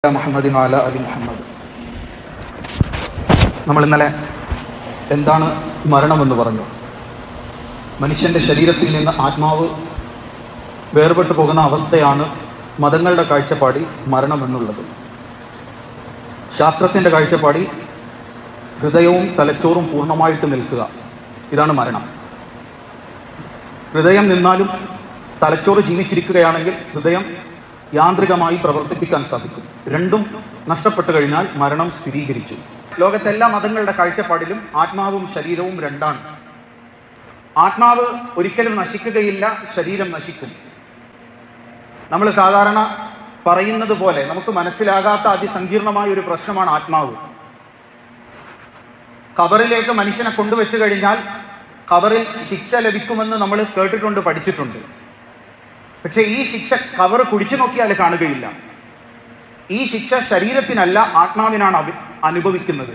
മുഹമ്മദിൻ അല അലി മുഹമ്മദ്. നമ്മൾ ഇന്നലെ എന്താണ് മരണമെന്ന് പറഞ്ഞു. മനുഷ്യൻ്റെ ശരീരത്തിൽ നിന്ന് ആത്മാവ് വേർപെട്ടു പോകുന്ന അവസ്ഥയാണ് മതങ്ങളുടെ കാഴ്ചപ്പാടിൽ മരണമെന്നുള്ളത്. ശാസ്ത്രത്തിൻ്റെ കാഴ്ചപ്പാടിൽ ഹൃദയവും തലച്ചോറും പൂർണ്ണമായിട്ട് നിൽക്കുക, ഇതാണ് മരണം. ഹൃദയം നിന്നാലും തലച്ചോറ് ജീവിച്ചിരിക്കുകയാണെങ്കിൽ ഹൃദയം യാന്ത്രികമായി പ്രവർത്തിപ്പിക്കാൻ സാധിക്കും. രണ്ടും നഷ്ടപ്പെട്ടു കഴിഞ്ഞാൽ മരണം സ്ഥിരീകരിച്ചു. ലോകത്തെ എല്ലാ മതങ്ങളുടെ കാഴ്ചപ്പാടിലും ആത്മാവും ശരീരവും രണ്ടാണ്. ആത്മാവ് ഒരിക്കലും നശിക്കുകയില്ല, ശരീരം നശിക്കും. നമ്മൾ സാധാരണ പറയുന്നത് പോലെ നമുക്ക് മനസ്സിലാകാത്ത അതിസങ്കീർണമായ ഒരു പ്രശ്നമാണ് ആത്മാവ്. ഖബറിലേക്ക് മനുഷ്യനെ കൊണ്ടുവച്ചു കഴിഞ്ഞാൽ ഖബറിൽ ശിക്ഷ ലഭിക്കുമെന്ന് നമ്മൾ കേട്ടിട്ടുണ്ട്, പഠിച്ചിട്ടുണ്ട്. പക്ഷെ ഈ ശിക്ഷ ഖബർ കുടിച്ചു നോക്കിയാൽ കാണുകയില്ല. ഈ ശിക്ഷ ശരീരത്തിനല്ല, ആത്മാവിനാണ് അനുഭവിക്കുന്നത്.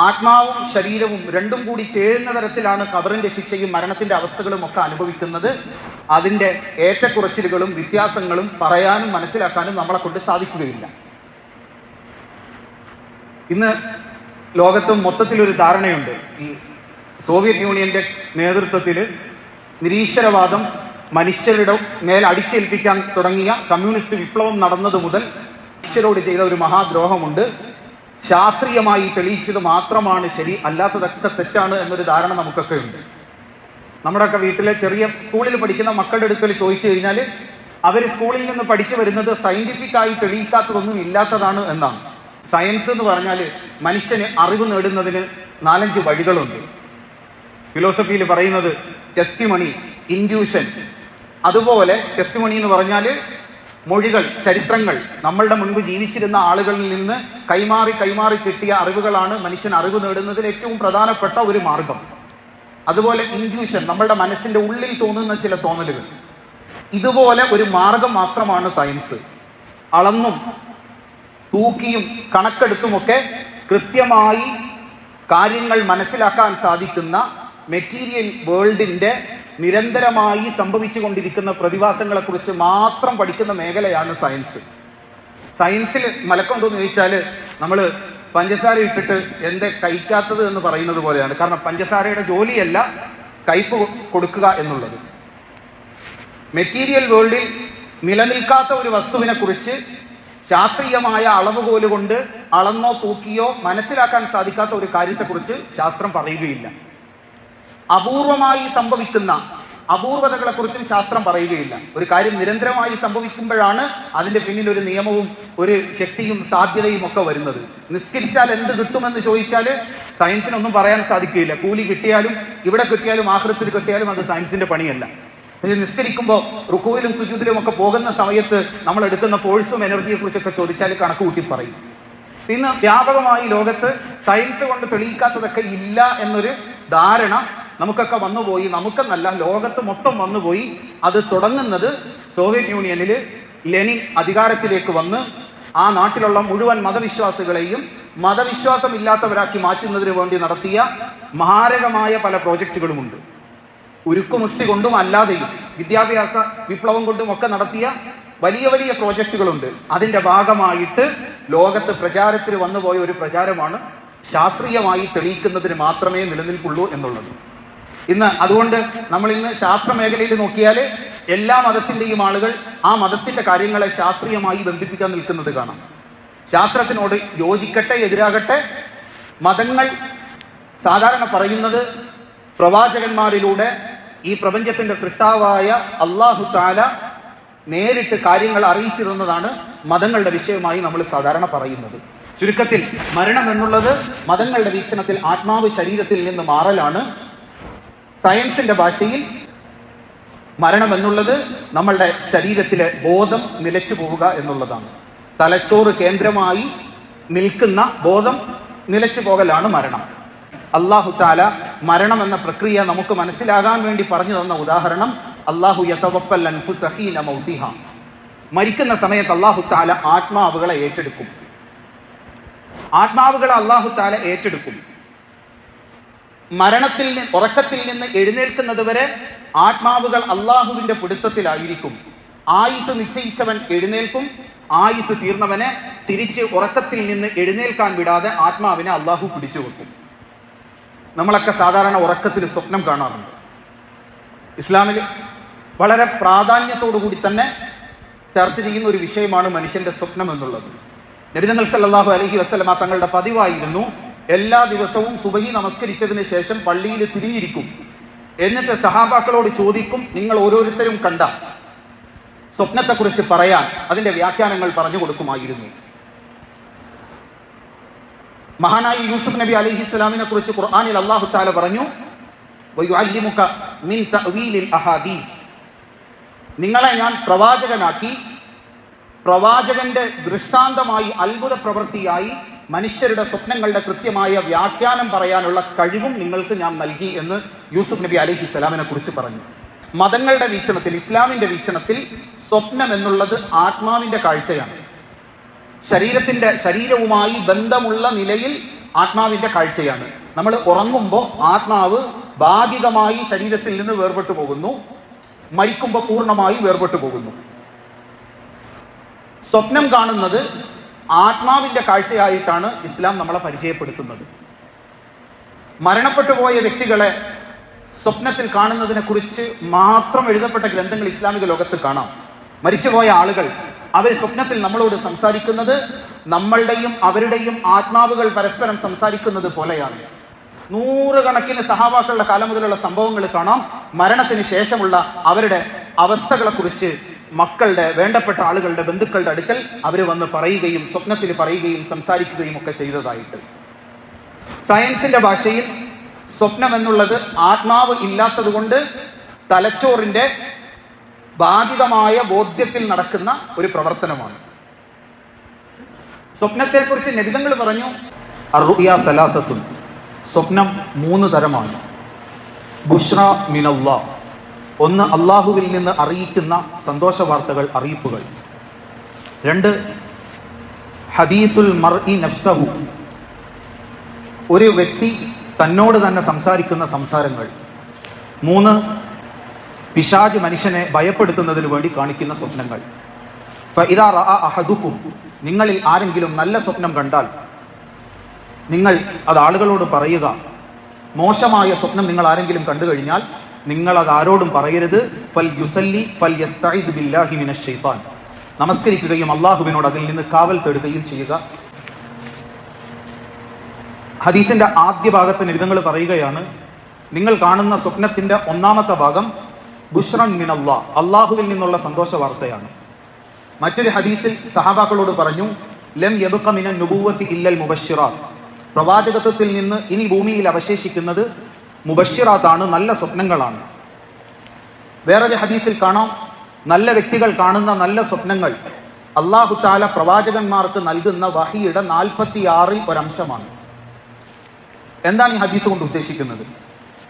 ആത്മാവും ശരീരവും രണ്ടും കൂടി ചേരുന്ന തരത്തിലാണ് ഖബറിന്റെ ശിക്ഷയും മരണത്തിന്റെ അവസ്ഥകളും ഒക്കെ അനുഭവിക്കുന്നത്. അതിൻ്റെ ഏറ്റക്കുറച്ചിലുകളും വ്യത്യാസങ്ങളും പറയാനും മനസ്സിലാക്കാനും നമ്മളെ കൊണ്ട് സാധിക്കുകയില്ല. ഇന്ന് ലോകത്ത് മൊത്തത്തിലൊരു ധാരണയുണ്ട്. ഈ സോവിയറ്റ് യൂണിയന്റെ നേതൃത്വത്തിൽ നിരീശ്വരവാദം മനുഷ്യരുടെ മേൽ അടിച്ചേൽപ്പിക്കാൻ തുടങ്ങിയ കമ്മ്യൂണിസ്റ്റ് വിപ്ലവം നടന്നത് മുതൽ മനുഷ്യരോട് ചെയ്ത ഒരു മഹാദ്രോഹമുണ്ട്. ശാസ്ത്രീയമായി തെളിയിച്ചത് മാത്രമാണ് ശരി, അല്ലാത്തതൊക്കെ തെറ്റാണ് എന്നൊരു ധാരണ നമുക്കൊക്കെ ഉണ്ട്. നമ്മുടെയൊക്കെ വീട്ടിലെ ചെറിയ സ്കൂളിൽ പഠിക്കുന്ന മക്കളുടെ അടുക്കൽ ചോദിച്ചു കഴിഞ്ഞാൽ അവർ സ്കൂളിൽ നിന്ന് പഠിച്ചു വരുന്നത് സയന്റിഫിക്കായി തെളിയിക്കാത്തതൊന്നും ഇല്ലാത്തതാണ് എന്നാണ്. സയൻസ് എന്ന് പറഞ്ഞാൽ മനുഷ്യന് അറിവ് നേടുന്നതിന് 4-5 വഴികളുണ്ട്. ഫിലോസഫിയിൽ പറയുന്നത് ടെസ്റ്റിമണി, ഇൻഡ്യൂഷൻ. അതുപോലെ ടെസ്റ്റിമണി എന്ന് പറഞ്ഞാൽ മൊഴികൾ, ചരിത്രങ്ങൾ, നമ്മളുടെ മുൻപ് ജീവിച്ചിരുന്ന ആളുകളിൽ നിന്ന് കൈമാറി കിട്ടിയ അറിവുകളാണ് മനുഷ്യൻ അറിവ് നേടുന്നതിൽ ഏറ്റവും പ്രധാനപ്പെട്ട ഒരു മാർഗം. അതുപോലെ ഇൻഡ്യൂഷൻ, നമ്മളുടെ മനസ്സിന്റെ ഉള്ളിൽ തോന്നുന്ന ചില തോന്നലുകൾ. ഇതുപോലെ ഒരു മാർഗം മാത്രമാണ് സയൻസ്. അളന്നും തൂക്കിയും കണക്കെടുത്തുമൊക്കെ കൃത്യമായി കാര്യങ്ങൾ മനസ്സിലാക്കാൻ സാധിക്കുന്ന മെറ്റീരിയൽ വേൾഡിന്റെ നിരന്തരമായി സംഭവിച്ചുകൊണ്ടിരിക്കുന്ന പ്രതിഭാസങ്ങളെക്കുറിച്ച് മാത്രം പഠിക്കുന്ന മേഖലയാണ് സയൻസ്. സയൻസിൽ മലക്കമുണ്ടോ എന്ന് ചോദിച്ചാൽ നമ്മൾ പഞ്ചസാര ഇട്ടിട്ട് എന്താ കഴിക്കാത്തത് എന്ന് പറയുന്നത് പോലെയാണ്. കാരണം പഞ്ചസാരയുടെ ജോലിയല്ല കയ്പ് കൊടുക്കുക എന്നുള്ളത്. മെറ്റീരിയൽ വേൾഡിൽ നിലനിൽക്കാത്ത ഒരു വസ്തുവിനെ കുറിച്ച് ശാസ്ത്രീയമായ അളവുകോല് കൊണ്ട് അളന്നോ തൂക്കിയോ മനസ്സിലാക്കാൻ സാധിക്കാത്ത ഒരു കാര്യത്തെക്കുറിച്ച് ശാസ്ത്രം പറയുകയില്ല. അപൂർവമായി സംഭവിക്കുന്ന അപൂർവതകളെ കുറിച്ചും ശാസ്ത്രം പറയുകയില്ല. ഒരു കാര്യം നിരന്തരമായി സംഭവിക്കുമ്പോഴാണ് അതിന്റെ പിന്നിൽ ഒരു നിയമവും ഒരു ശക്തിയും സാധ്യതയും ഒക്കെ വരുന്നത്. നിസ്കരിച്ചാൽ എന്ത് കിട്ടുമെന്ന് ചോദിച്ചാൽ സയൻസിനൊന്നും പറയാൻ സാധിക്കുകയില്ല. കൂലി കിട്ടിയാലും ഇവിടെ കിട്ടിയാലും ആഖിറത്തിൽ കിട്ടിയാലും അത് സയൻസിന്റെ പണിയല്ല. പക്ഷെ നിസ്കരിക്കുമ്പോൾ റുക്കൂയിലും സുജൂദിലും ഒക്കെ പോകുന്ന സമയത്ത് നമ്മൾ എടുക്കുന്ന ഫോഴ്സും എനർജിയെ കുറിച്ചൊക്കെ ചോദിച്ചാൽ കണക്ക് കൂട്ടി പറയും. ഇന്ന് വ്യാപകമായി ലോകത്ത് സയൻസ് കൊണ്ട് തെളിയിക്കാത്തതൊക്കെ ഇല്ല എന്നൊരു ധാരണ നമുക്കൊക്കെ വന്നുപോയി. നമുക്കെന്നല്ല, ലോകത്ത് മൊത്തം വന്നുപോയി. അത് തുടങ്ങുന്നത് സോവിയറ്റ് യൂണിയനിൽ ലെനിൻ അധികാരത്തിലേക്ക് വന്ന് ആ നാട്ടിലുള്ള മുഴുവൻ മതവിശ്വാസികളെയും മതവിശ്വാസമില്ലാത്തവരാക്കി മാറ്റുന്നതിന് വേണ്ടി നടത്തിയ മാരകമായ പല പ്രോജക്റ്റുകളുമുണ്ട്. ഉരുക്കുമുഷ്ടി കൊണ്ടും അല്ലാതെയും വിദ്യാഭ്യാസ വിപ്ലവം കൊണ്ടും ഒക്കെ നടത്തിയ വലിയ വലിയ പ്രോജക്റ്റുകളുണ്ട്. അതിന്റെ ഭാഗമായിട്ട് ലോകത്ത് പ്രചാരത്തിൽ വന്നുപോയ ഒരു പ്രചാരമാണ് ശാസ്ത്രീയമായി തെളിയിക്കുന്നതിന് മാത്രമേ നിലനിൽക്കുള്ളൂ എന്നുള്ളത്. അതുകൊണ്ട് നമ്മൾ ഇന്ന് ശാസ്ത്ര മേഖലയിൽ നോക്കിയാൽ എല്ലാ മതത്തിന്റെയും ആളുകൾ ആ മതത്തിന്റെ കാര്യങ്ങളെ ശാസ്ത്രീയമായി ബന്ധിപ്പിക്കാൻ നിൽക്കുന്നത് കാണാം. ശാസ്ത്രത്തിനോട് യോജിക്കട്ടെ എതിരാകട്ടെ, മതങ്ങൾ സാധാരണ പറയുന്നത് പ്രവാചകന്മാരിലൂടെ ഈ പ്രപഞ്ചത്തിന്റെ സൃഷ്ടാവായ അല്ലാഹു തആല നേരിട്ട് കാര്യങ്ങൾ അറിയിച്ചിരുന്നതാണ് മതങ്ങളുടെ വിഷയമായി നമ്മൾ സാധാരണ പറയുന്നത്. ചുരുക്കത്തിൽ മരണം എന്നുള്ളത് മതങ്ങളുടെ വീക്ഷണത്തിൽ ആത്മാവ് ശരീരത്തിൽ നിന്ന് മാറലാണ്. സയൻസിന്റെ ഭാഷയിൽ മരണം എന്നുള്ളത് നമ്മളുടെ ശരീരത്തിലെ ബോധം നിലച്ചു പോവുക എന്നുള്ളതാണ്. തലച്ചോറ് കേന്ദ്രമായി നിൽക്കുന്ന ബോധം നിലച്ചു പോകലാണ് മരണം. അല്ലാഹു തആല മരണം എന്ന പ്രക്രിയ നമുക്ക് മനസ്സിലാകാൻ വേണ്ടി പറഞ്ഞു തന്ന ഉദാഹരണം അല്ലാഹു യതവഫൽ അൻഫുസ ഹീന മൗതിഹ. മരിക്കുന്ന സമയത്ത് അല്ലാഹു തആല ആത്മാവുകളെ ഏറ്റെടുക്കും. ആത്മാവുകളെ അല്ലാഹു തആല ഏറ്റെടുക്കും. ഉറക്കത്തിൽ നിന്ന് എഴുന്നേൽക്കുന്നത് വരെ ആത്മാവുകൾ അള്ളാഹുവിന്റെ പിടുത്തത്തിലായിരിക്കും. ആയുസ് നിശ്ചയിച്ചവൻ എഴുന്നേൽക്കും, ആയുസ് തീർന്നവനെ തിരിച്ച് ഉറക്കത്തിൽ നിന്ന് എഴുന്നേൽക്കാൻ വിടാതെ ആത്മാവിനെ അള്ളാഹു പിടിച്ചു വെക്കും. നമ്മളൊക്കെ സാധാരണ ഉറക്കത്തിൽ സ്വപ്നം കാണാറുണ്ട്. ഇസ്ലാമിൽ വളരെ പ്രാധാന്യത്തോടു കൂടി തന്നെ ചർച്ച ചെയ്യുന്ന ഒരു വിഷയമാണ് മനുഷ്യന്റെ സ്വപ്നം എന്നുള്ളത്. നബി തങ്ങൾ സല്ലല്ലാഹു അലൈഹി വസല്ലമ തങ്ങളുടെ പതിവായിരുന്നു എല്ലാ ദിവസവും സുബഹി നമസ്കരിച്ചതിന് ശേഷം പള്ളിയിൽ തിരിഞ്ഞിരിക്കും. എന്നിട്ട് സഹാബാക്കളോട് ചോദിക്കും, നിങ്ങൾ ഓരോരുത്തരും കണ്ട സ്വപ്നത്തെക്കുറിച്ച് പറയാൻ അതിന്റെ വ്യാഖ്യാനങ്ങൾ പറഞ്ഞു കൊടുക്കുമായിരുന്നു. മഹാനായ യൂസുഫ് നബി അലൈഹിസ്സലാമിനെ കുറിച്ച് ഖുർആനിൽ അല്ലാഹു തആല പറഞ്ഞു, വയുഅല്ലിമുക മിൻ തഅവീലിൽ അഹാദീസ്, നിങ്ങളെ ഞാൻ പ്രവാചകനാക്കി, പ്രവാചകന്റെ ദൃഷ്ടാന്തമായി അത്ഭുത പ്രവൃത്തിയായി മനുഷ്യരുടെ സ്വപ്നങ്ങളുടെ കൃത്യമായ വ്യാഖ്യാനം പറയാനുള്ള കഴിവും നിങ്ങൾക്ക് ഞാൻ നൽകി എന്ന് യൂസുഫ് നബി അലൈഹിസ്സലാമിനെ കുറിച്ച് പറഞ്ഞു. മതങ്ങളുടെ വീക്ഷണത്തിൽ, ഇസ്ലാമിന്റെ വീക്ഷണത്തിൽ സ്വപ്നം എന്നുള്ളത് ആത്മാവിന്റെ കാഴ്ചയാണ്. ശരീരവുമായി ബന്ധമുള്ള നിലയിൽ ആത്മാവിന്റെ കാഴ്ചയാണ്. നമ്മൾ ഉറങ്ങുമ്പോൾ ആത്മാവ് ഭാഗികമായി ശരീരത്തിൽ നിന്ന് വേർപെട്ടു പോകുന്നു, മരിക്കുമ്പോൾ പൂർണ്ണമായി വേർപെട്ടു പോകുന്നു. സ്വപ്നം കാണുന്നത് ആത്മാവിന്റെ കാഴ്ചയായിട്ടാണ് ഇസ്ലാം നമ്മളെ പരിചയപ്പെടുത്തുന്നത്. മരണപ്പെട്ടു പോയ വ്യക്തികളെ സ്വപ്നത്തിൽ കാണുന്നതിനെ കുറിച്ച് മാത്രം എഴുതപ്പെട്ട ഗ്രന്ഥങ്ങൾ ഇസ്ലാമിക ലോകത്ത് കാണാം. മരിച്ചുപോയ ആളുകൾ അവർ സ്വപ്നത്തിൽ നമ്മളോട് സംസാരിക്കുന്നത് നമ്മളുടെയും അവരുടെയും ആത്മാവുകൾ പരസ്പരം സംസാരിക്കുന്നത് പോലെയാണ്. നൂറുകണക്കിന് സഹാബാക്കളുടെ കാലം മുതലുള്ള സംഭവങ്ങൾ കാണാം. മരണത്തിന് ശേഷമുള്ള അവരുടെ അവസ്ഥകളെ കുറിച്ച് മക്കളുടെ, വേണ്ടപ്പെട്ട ആളുകളുടെ, ബന്ധുക്കളുടെ അടുക്കൽ അവർ വന്ന് പറയുകയും സ്വപ്നത്തിൽ പറയുകയും സംസാരിക്കുകയും ഒക്കെ ചെയ്തതായിട്ട്. സയൻസിന്റെ ഭാഷയിൽ സ്വപ്നം എന്നുള്ളത് ആത്മാവ് ഇല്ലാത്തത് കൊണ്ട് തലച്ചോറിന്റെ ഭാഗികമായ ബോധ്യത്തിൽ നടക്കുന്ന ഒരു പ്രവർത്തനമാണ്. സ്വപ്നത്തെക്കുറിച്ച് നബിതങ്ങൾ പറഞ്ഞു, അർറുയാ തലാത്തത്തുൻ, സ്വപ്നം 3 തരമാണ്. ബുഷ്റ മിനല്ലാഹ്, ഒന്ന് അള്ളാഹുവിൽ നിന്ന് അറിയിക്കുന്ന സന്തോഷ വാർത്തകൾ, അറിയിപ്പുകൾ. 2 ഹദീസുൽ മർഇ നഫ്സഹു, ഒരു വ്യക്തി തന്നോട് തന്നെ സംസാരിക്കുന്ന സംസാരങ്ങൾ. 3 പിശാച് മനുഷ്യനെ ഭയപ്പെടുത്തുന്നതിന് വേണ്ടി കാണിക്കുന്ന സ്വപ്നങ്ങൾ. ഫഇദാ റഅ അഹദുക്കും, നിങ്ങളിൽ ആരെങ്കിലും നല്ല സ്വപ്നം കണ്ടാൽ നിങ്ങൾ അത് ആളുകളോട് പറയുക. മോശമായ സ്വപ്നം നിങ്ങൾ ആരെങ്കിലും കണ്ടു കഴിഞ്ഞാൽ നിങ്ങൾ അത് ആരോടും പറയരുത്. ഫൽ യുസല്ലി ഫൽ യസ്തഈദ് ബില്ലാഹി മിനശ് ശൈത്താൻ, നമസ്കരിക്കുകയും അള്ളാഹുവിനോട് അതിൽ നിന്ന് കാവൽ തേടുകയും ചെയ്യുക. ഹദീസിന്റെ ആദ്യ ഭാഗത്ത് നബിതങ്ങൾ പറയുകയാണ്, നിങ്ങൾ കാണുന്ന സ്വപ്നത്തിന്റെ 1ാമത്തെ ഭാഗം ബുഷ്റൻ മിനല്ലാഹ്, അള്ളാഹുവിൽ നിന്നുള്ള സന്തോഷ വാർത്തയാണ്. മറ്റൊരു ഹദീസിൽ സഹാബാക്കളോട് പറഞ്ഞു, ലം യബ്ഖ മിനൻ നുബുവ്വത്തി ഇല്ലൽ മുബശ്ശിറാത്ത്, പ്രവാചകത്വത്തിൽ നിന്ന് ഇനി ഭൂമിയിൽ അവശേഷിക്കുന്നത് മുബശ്ശിറാത്താണ്, നല്ല സ്വപ്നങ്ങളാണ്. വേറൊരു ഹദീസിൽ കാണാം, നല്ല വ്യക്തികൾ കാണുന്ന നല്ല സ്വപ്നങ്ങൾ അല്ലാഹു തആല പ്രവാചകന്മാർക്ക് നൽകുന്ന വഹിയുടെ 46-ൽ ഒരംശമാണ്. എന്താണ് ഈ ഹദീസ് കൊണ്ട് ഉദ്ദേശിക്കുന്നത്?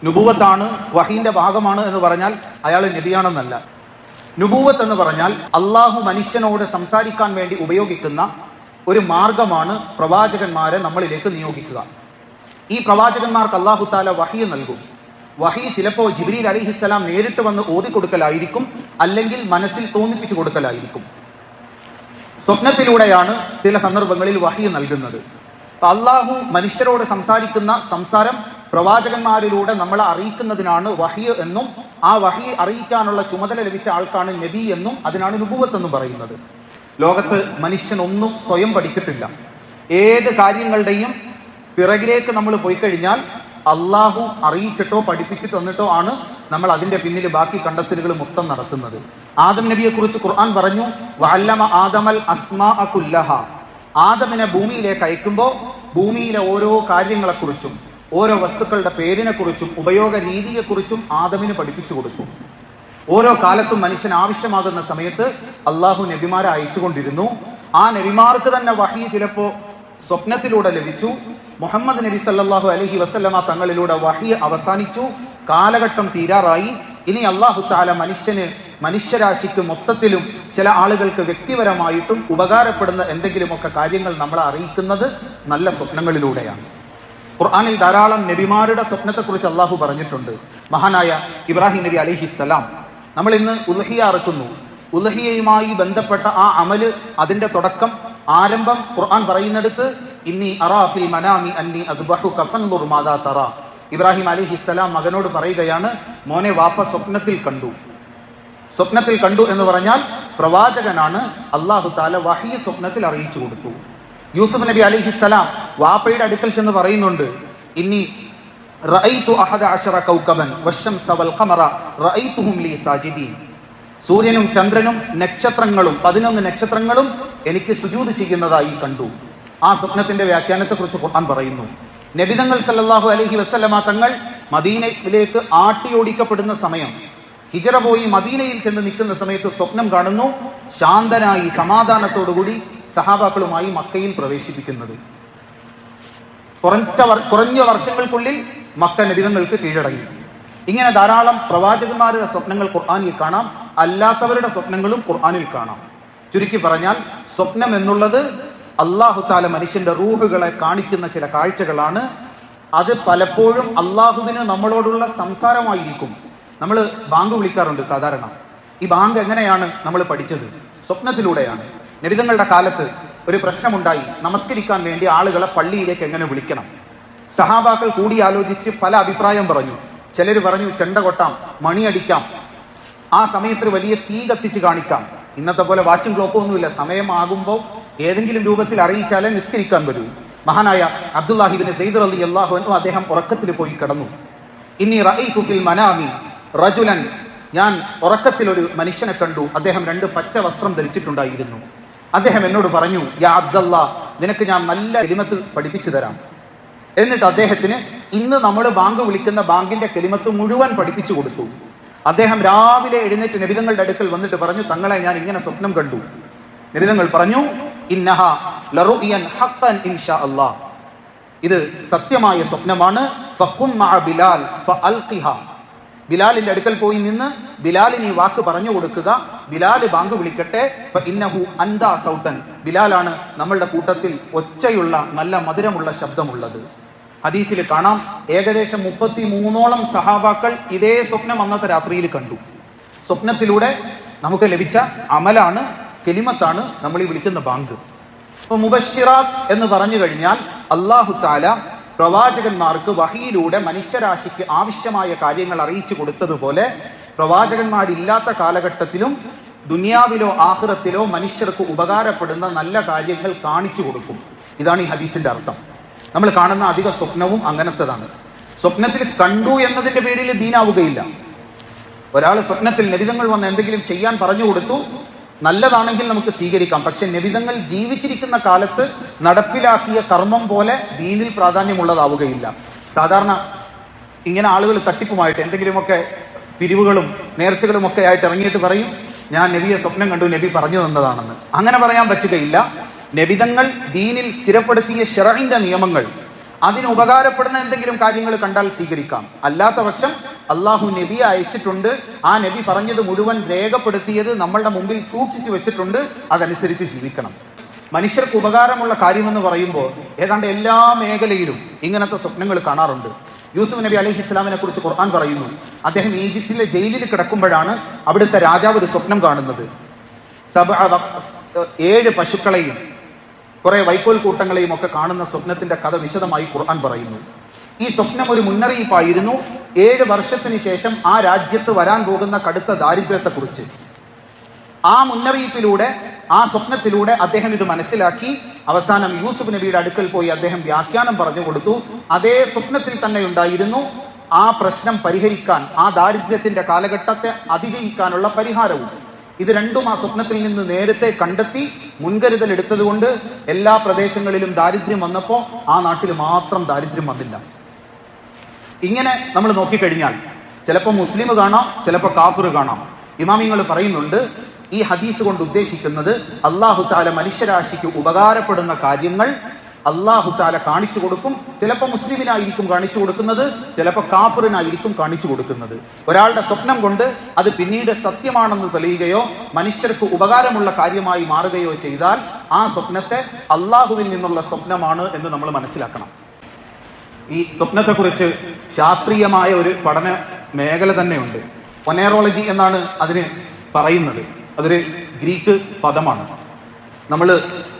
നുബുവത്താണ്, വഹീന്റെ ഭാഗമാണ് എന്ന് പറഞ്ഞാൽ അയാൾ നബിയാണെന്നല്ല. നുബുവത്ത് എന്ന് പറഞ്ഞാൽ അള്ളാഹു മനുഷ്യനോട് സംസാരിക്കാൻ വേണ്ടി ഉപയോഗിക്കുന്ന ഒരു മാർഗമാണ് പ്രവാചകന്മാരെ നമ്മളിലേക്ക് നിയോഗിക്കുക. ഈ പ്രവാചകന്മാർക്ക് അല്ലാഹു തആല വഹി നൽകും. വഹി ചിലപ്പോൾ ജിബ്രീൽ അലൈഹിസ്സലാം നേരിട്ട് വന്ന് ഓതിക്കൊടുക്കലായിരിക്കും, അല്ലെങ്കിൽ മനസ്സിൽ തോന്നിപ്പിച്ചു കൊടുക്കലായിരിക്കും. സ്വപ്നത്തിലൂടെയാണ് ചില സന്ദർഭങ്ങളിൽ വഹി നൽകുന്നത്. അള്ളാഹു മനുഷ്യരോട് സംസാരിക്കുന്ന സംസാരം പ്രവാചകന്മാരിലൂടെ നമ്മളെ അറിയിക്കുന്നതിനാണ് വഹി എന്നും, ആ വഹി അറിയിക്കാനുള്ള ചുമതല ലഭിച്ച ആൾക്കാണ് നബി എന്നും, അതിനാണ് നുബുവത്ത് എന്നും പറയുന്നത്. ലോകത്ത് മനുഷ്യനൊന്നും സ്വയം പഠിച്ചിട്ടില്ല. ഏത് കാര്യങ്ങളുടെയും പിറകിലേക്ക് നമ്മൾ പോയി കഴിഞ്ഞാൽ അള്ളാഹു അറിയിച്ചിട്ടോ പഠിപ്പിച്ചിട്ട് വന്നിട്ടോ ആണ് നമ്മൾ അതിന്റെ പിന്നിൽ ബാക്കി കണ്ടെത്തലുകൾ മൊത്തം നടത്തുന്നത്. ആദം നബിയെ കുറിച്ച് ഖുർആൻ പറഞ്ഞു, വഅല്ലമ ആദമൽ അസ്മാഅ കുല്ലഹ, ആദമിനെ ഭൂമിയിലേക്ക് അയക്കുമ്പോൾ ഭൂമിയിലെ ഓരോ കാര്യങ്ങളെക്കുറിച്ചും ഓരോ വസ്തുക്കളുടെ പേരിനെ കുറിച്ചും ഉപയോഗ രീതിയെക്കുറിച്ചും ആദമിന് പഠിപ്പിച്ചു കൊടുത്തു. ഓരോ കാലത്തും മനുഷ്യന് ആവശ്യമാകുന്ന സമയത്ത് അള്ളാഹു നബിമാരെ അയച്ചുകൊണ്ടിരുന്നു. ആ നബിമാർക്ക് തന്നെ വഹി ചിലപ്പോ സ്വപ്നത്തിലൂടെ ലഭിച്ചു. മുഹമ്മദ് നബി സല്ലല്ലാഹു അലൈഹി വസല്ലമ തങ്ങളിലൂടെ വഹി അവസാനിച്ചു. കാലഘട്ടം തീരാറായി. ഇനി അല്ലാഹു തആല മനുഷ്യരാശിക്ക് മൊത്തത്തിലും ചില ആളുകൾക്ക് വ്യക്തിപരമായിട്ടും ഉപകാരപ്പെടുന്ന എന്തെങ്കിലുമൊക്കെ കാര്യങ്ങൾ നമ്മളെ അറിയിക്കുന്നത് നല്ല സ്വപ്നങ്ങളിലൂടെയാണ്. ഖുർആനിൽ ധാരാളം നബിമാരുടെ സ്വപ്നത്തെക്കുറിച്ച് അള്ളാഹു പറഞ്ഞിട്ടുണ്ട്. മഹാനായ ഇബ്രാഹിം നബി അലൈഹിസ്സലാം, നമ്മൾ ഇന്ന് ഉദ്ഹിയ അറുക്കുന്നു. ഉലഹിയയുമായി ബന്ധപ്പെട്ട ആ അമല്, അതിന്റെ തുടക്കം, ആരംഭം ഖുർആൻ പറയുന്നിടത്ത് ഇന്നി അറാ ഫിൽ മനാമി അന്നി അദ്ബഹുക ഫൻദുർ മാദാ തറാ. ഇബ്രാഹിം അലൈഹിസ്സലാം മകനോട് പറയുകയാണ്, മോനെ വാപ്പ സ്വപ്നത്തിൽ കണ്ടു. സ്വപ്നത്തിൽ കണ്ടു എന്ന് പറഞ്ഞാൽ പ്രവാചകനാണ്, അല്ലാഹു തആല വഹി സ്വപ്നത്തിൽ അറിയിച്ചു കൊടുത്തു. യൂസുഫ് നബി അലൈഹിസ്സലാം വാപ്പയുടെ അടുക്കൽ ചെന്ന് പറയുന്നുണ്ട്, ഇന്നി റഅയ്തു അഹദ അശറ കൗകബൻ വശംസ വൽ ഖമറ റഅയ്തുഹും ലീ സാജിദീൻ. സൂര്യനും ചന്ദ്രനും നക്ഷത്രങ്ങളും 11 നക്ഷത്രങ്ങളും എനിക്ക് സുജൂദ് ചെയ്യുന്നതായി കണ്ടു. ആ സ്വപ്നത്തിന്റെ വ്യാഖ്യാനത്തെ കുറിച്ച് ഖുർആൻ പറയുന്നു. നബിതങ്ങൾ സല്ലല്ലാഹു അലൈഹി വസല്ലമ തങ്ങൾ മദീനയിലേക്ക് ആട്ടിയോടിക്കപ്പെടുന്ന സമയം, ഹിജറ പോയി മദീനയിൽ ചെന്ന് നിൽക്കുന്ന സമയത്ത് സ്വപ്നം കാണുന്നു, ശാന്തനായി സമാധാനത്തോടുകൂടി സഹാബാക്കളുമായി മക്കയിൽ പ്രവേശിപ്പിക്കുന്നത്. കുറഞ്ഞ വർഷങ്ങൾക്കുള്ളിൽ മക്ക നബിതങ്ങൾക്ക് കീഴടങ്ങി. ഇങ്ങനെ ധാരാളം പ്രവാചകന്മാരുടെ സ്വപ്നങ്ങൾ ഖുർആനിൽ കാണാം, അല്ലാത്തവരുടെ സ്വപ്നങ്ങളും ഖുർആനിൽ കാണാം. ചുരുക്കി പറഞ്ഞാൽ സ്വപ്നം എന്നുള്ളത് അല്ലാഹു തആല മനുഷ്യന്റെ റൂഹുകളെ കാണിക്കുന്ന ചില കാഴ്ചകളാണ്. അത് പലപ്പോഴും അള്ളാഹുവിന് നമ്മളോടുള്ള സംസാരമായിരിക്കും. നമ്മൾ ബാങ്ക് വിളിക്കാറുണ്ട് സാധാരണ. ഈ ബാങ്ക് എങ്ങനെയാണ് നമ്മൾ പഠിച്ചത്? സ്വപ്നത്തിലൂടെയാണ്. നബിതങ്ങളുടെ കാലത്ത് ഒരു പ്രശ്നമുണ്ടായി. നമസ്കരിക്കാൻ വേണ്ടി ആളുകളെ പള്ളിയിലേക്ക് എങ്ങനെ വിളിക്കണം? സഹാബാക്കൾ കൂടിയാലോചിച്ച് പല അഭിപ്രായം പറഞ്ഞു. ചിലർ പറഞ്ഞു ചെണ്ട കൊട്ടാം, മണിയടിക്കാം, ആ സമയത്ത് വലിയ തീ കത്തിച്ച് കാണിക്കാം. ഇന്നത്തെ പോലെ വാച്ചും ക്ലോക്കും ഒന്നുമില്ല. സമയമാകുമ്പോൾ ഏതെങ്കിലും രൂപത്തിൽ അറിയിച്ചാലേ നിസ്കരിക്കാൻ വരൂ. മഹാനായ അബ്ദുല്ലാഹി ഇബ്നു സയ്യിദ് റളിയല്ലാഹു അൻഹു അദ്ദേഹം ഉറക്കത്തിൽ പോയി കിടന്നു. ഇന്നി റഅയ്തു ഫിൽ മനാമി റജുലൻ, ഞാൻ ഉറക്കത്തിൽ ഒരു മനുഷ്യനെ കണ്ടു. അദ്ദേഹം 2 പച്ച വസ്ത്രം ധരിച്ചിട്ടുണ്ടായിരുന്നു. അദ്ദേഹം എന്നോട് പറഞ്ഞു, യാ അബ്ദല്ലാ, നിനക്ക് ഞാൻ നല്ല കലിമത്ത് പഠിപ്പിച്ചു തരാം. എന്നിട്ട് അദ്ദേഹത്തിന് ഇന്ന് നമ്മൾ ബാങ്ക് വിളിക്കുന്ന ബാങ്കിന്റെ കലിമത്ത് മുഴുവൻ പഠിപ്പിച്ചു കൊടുത്തു. അദ്ദേഹം രാവിലെ എഴുന്നേറ്റ് നബിതങ്ങളുടെ അടുക്കൽ വന്നിട്ട് പറഞ്ഞു, തങ്ങളെ ഞാൻ ഇങ്ങനെ സ്വപ്നം കണ്ടു. നബിതങ്ങൾ പറഞ്ഞു, ഇന്നഹ ലറുയൻ ഹഖൻ ഇൻഷാ അല്ലാഹ്, ഇത് സത്യമായ സ്വപ്നമാണ്. ഫഖും മഅ ബിലാൽ ഫഅൽഖിഹ, ബിലാലിന്റെ അടുക്കൽ പോയി നിന്ന് ബിലാലിന് ഈ വാക്ക് പറഞ്ഞു കൊടുക്കുക. ബിലാൽ ബാങ്ക് വിളിക്കട്ടെ. ഫഇന്നഹു അൻദാ സൗതൻ, ബിലാലാണ് നമ്മളുടെ കൂട്ടത്തിൽ ഒച്ചയുള്ള നല്ല മധുരമുള്ള ശബ്ദമുള്ളത്. ഹദീസിൽ കാണാം, ഏകദേശം 33ഓളം സഹാബാക്കൾ ഇതേ സ്വപ്നം അന്നത്തെ രാത്രിയിൽ കണ്ടു. സ്വപ്നത്തിലൂടെ നമുക്ക് ലഭിച്ച അമലാണ്, കലിമത്താണ് നമ്മൾ ഈ വിളിക്കുന്ന ബാങ്ക്. അപ്പൊ മുബശ്ശിറാത്ത് എന്ന് പറഞ്ഞു കഴിഞ്ഞാൽ അല്ലാഹു തആല പ്രവാചകന്മാർക്ക് വഹിയിലൂടെ മനുഷ്യരാശിക്ക് ആവശ്യമായ കാര്യങ്ങൾ അറിയിച്ചു കൊടുത്തതുപോലെ പ്രവാചകന്മാരില്ലാത്ത കാലഘട്ടത്തിലും ദുനിയാവിലോ ആഖിറത്തിലോ മനുഷ്യർക്ക് ഉപകാരപ്പെടുന്ന നല്ല കാര്യങ്ങൾ കാണിച്ചു കൊടുക്കും. ഇതാണ് ഈ ഹദീസിന്റെ അർത്ഥം. നമ്മൾ കാണുന്ന അധിക സ്വപ്നവും അങ്ങനത്തേതാണ്. സ്വപ്നത്തിൽ കണ്ടു എന്നതിന്റെ പേരിൽ ദീനാവുകയില്ല. ഒരാൾ സ്വപ്നത്തിൽ നബിതങ്ങൾ വന്ന് എന്തെങ്കിലും ചെയ്യാൻ പറഞ്ഞു കൊടുത്തു, നല്ലതാണെങ്കിൽ നമുക്ക് സ്വീകരിക്കാം. പക്ഷെ നബിതങ്ങൾ ജീവിച്ചിരിക്കുന്ന കാലത്ത് നടപ്പിലാക്കിയ കർമ്മം പോലെ ദീനിൽ പ്രാധാന്യമുള്ളതാവുകയില്ല. സാധാരണ ഇങ്ങനെ ആളുകൾ തട്ടിപ്പുമായിട്ട് എന്തെങ്കിലുമൊക്കെ പിരിവുകളും നേർച്ചകളും ഒക്കെ ആയിട്ട് ഇറങ്ങിയിട്ട് പറയും, ഞാൻ നബിയെ സ്വപ്നം കണ്ടു, നബി പറഞ്ഞു തന്നതാണെന്ന്. അങ്ങനെ പറയാൻ പറ്റുകയില്ല. നബിതങ്ങൾ ദീനിൽ സ്ഥിരപ്പെടുത്തിയ ശറഇന്റെ നിയമങ്ങൾ, അതിന് ഉപകാരപ്പെടുന്ന എന്തെങ്കിലും കാര്യങ്ങൾ കണ്ടാൽ സ്വീകരിക്കാം. അല്ലാത്ത പക്ഷം അള്ളാഹു നബിയെ അയച്ചിട്ടുണ്ട്, ആ നബി പറഞ്ഞത് മുഴുവൻ രേഖപ്പെടുത്തിയത് നമ്മളുടെ മുമ്പിൽ സൂക്ഷിച്ചു വെച്ചിട്ടുണ്ട്, അതനുസരിച്ച് ജീവിക്കണം. മനുഷ്യർക്ക് ഉപകാരമുള്ള കാര്യമെന്ന് പറയുമ്പോൾ ഏതാണ്ട് എല്ലാ മേഖലയിലും ഇങ്ങനത്തെ സ്വപ്നങ്ങൾ കാണാറുണ്ട്. യൂസുഫ് നബി അലൈഹി ഇസ്ലാമിനെ കുറിച്ച് ഖുർആൻ പറയുന്നു, അദ്ദേഹം ഈജിപ്തിലെ ജയിലിൽ കിടക്കുമ്പോഴാണ് അവിടുത്തെ രാജാവ് ഒരു സ്വപ്നം കാണുന്നത്. 7 പശുക്കളെയും കുറെ വൈക്കോൽ കൂട്ടങ്ങളെയും ഒക്കെ കാണുന്ന സ്വപ്നത്തിന്റെ കഥ വിശദമായി ഖുർആൻ പറയുന്നു. ഈ സ്വപ്നം ഒരു മുന്നറിയിപ്പായിരുന്നു 7 വർഷത്തിന് ശേഷം ആ രാജ്യത്ത് വരാൻ പോകുന്ന കടുത്ത ദാരിദ്ര്യത്തെക്കുറിച്ച്. ആ മുന്നറിയിപ്പിലൂടെ, ആ സ്വപ്നത്തിലൂടെ അദ്ദേഹം ഇത് മനസ്സിലാക്കി. അവസാനം യൂസുഫ് നബിയുടെ അടുക്കൽ പോയി അദ്ദേഹം വ്യാഖ്യാനം പറഞ്ഞു കൊടുത്തു. അതേ സ്വപ്നത്തിൽ തന്നെ ഉണ്ടായിരുന്നു ആ പ്രശ്നം പരിഹരിക്കാൻ, ആ ദാരിദ്ര്യത്തിന്റെ കാലഘട്ടത്തെ അതിജയിക്കാനുള്ള പരിഹാരവും. ഇത് രണ്ടും ആ സ്വപ്നത്തിൽ നിന്ന് നേരത്തെ കണ്ടെത്തി മുൻകരുതൽ എടുത്തതുകൊണ്ട് എല്ലാ പ്രദേശങ്ങളിലും ദാരിദ്ര്യം വന്നപ്പോൾ ആ നാട്ടിൽ മാത്രം ദാരിദ്ര്യം വന്നില്ല. ഇങ്ങനെ നമ്മൾ നോക്കിക്കഴിഞ്ഞാൽ ചിലപ്പോൾ മുസ്ലിം കാണാം, ചിലപ്പോൾ കാഫിർ കാണാം. ഇമാമിങ്ങൾ പറയുന്നുണ്ട്, ഈ ഹദീസ് കൊണ്ട് ഉദ്ദേശിക്കുന്നത് അല്ലാഹു തആല മനുഷ്യരാശിക്ക് ഉപകാരപ്പെടുന്ന കാര്യങ്ങൾ അല്ലാഹു തആല കാണിച്ചു കൊടുക്കും. ചിലപ്പോൾ മുസ്ലിമിനായിരിക്കും കാണിച്ചു കൊടുക്കുന്നത്, ചിലപ്പോൾ കാഫിറിനായിരിക്കും കാണിച്ചു കൊടുക്കുന്നത്. ഒരാളുടെ സ്വപ്നം കൊണ്ട് അത് പിന്നീട് സത്യമാണെന്ന് തെളിയുകയോ മനുഷ്യർക്ക് ഉപകാരമുള്ള കാര്യമായി മാറുകയോ ചെയ്താൽ ആ സ്വപ്നത്തെ അള്ളാഹുവിൽ നിന്നുള്ള സ്വപ്നമാണ് എന്ന് നമ്മൾ മനസ്സിലാക്കണം. ഈ സ്വപ്നത്തെക്കുറിച്ച് ശാസ്ത്രീയമായ ഒരു പഠന മേഖല തന്നെയുണ്ട്. ഒനേറോളജി എന്നാണ് അതിന് പറയുന്നത്. അതൊരു ഗ്രീക്ക് പദമാണ്. നമ്മൾ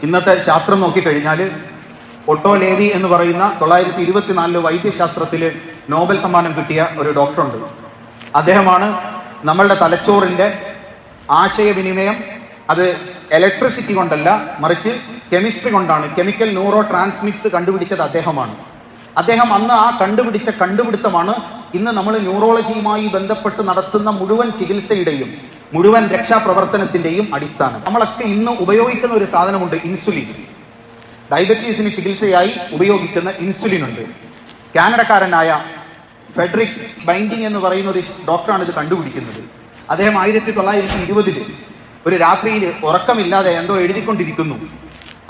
ഇന്നത്തെ ശാസ്ത്രം നോക്കിക്കഴിഞ്ഞാൽ ഒട്ടോ ലേവി എന്ന് പറയുന്ന 1924 വൈദ്യശാസ്ത്രത്തിൽ നോബൽ സമ്മാനം കിട്ടിയ ഒരു ഡോക്ടറുണ്ട്. അദ്ദേഹമാണ് നമ്മളുടെ തലച്ചോറിന്റെ ആശയവിനിമയം അത് ഇലക്ട്രിസിറ്റി കൊണ്ടല്ല, മറിച്ച് കെമിസ്ട്രി കൊണ്ടാണ്, കെമിക്കൽ ന്യൂറോ ട്രാൻസ്മിറ്റ്സ് കണ്ടുപിടിച്ചത് അദ്ദേഹമാണ്. അദ്ദേഹം അന്ന് ആ കണ്ടുപിടിച്ച കണ്ടുപിടുത്തമാണ് ഇന്ന് നമ്മൾ ന്യൂറോളജിയുമായി ബന്ധപ്പെട്ട് നടത്തുന്ന മുഴുവൻ ചികിത്സയുടെയും മുഴുവൻ രക്ഷാപ്രവർത്തനത്തിന്റെയും അടിസ്ഥാനം. നമ്മളൊക്കെ ഇന്ന് ഉപയോഗിക്കുന്ന ഒരു സാധനമുണ്ട്, ഇൻസുലിൻ. ഡയബറ്റീസിന് ചികിത്സയായി ഉപയോഗിക്കുന്ന ഇൻസുലിൻ ഉണ്ട്. കാനഡക്കാരനായ ഫെഡറിക് ബൈൻഡിങ് എന്ന് പറയുന്ന ഒരു ഡോക്ടറാണ് ഇത് കണ്ടുപിടിക്കുന്നത്. അദ്ദേഹം 1920 ഒരു രാത്രിയിൽ ഉറക്കമില്ലാതെ എന്തോ എഴുതിക്കൊണ്ടിരിക്കുന്നു.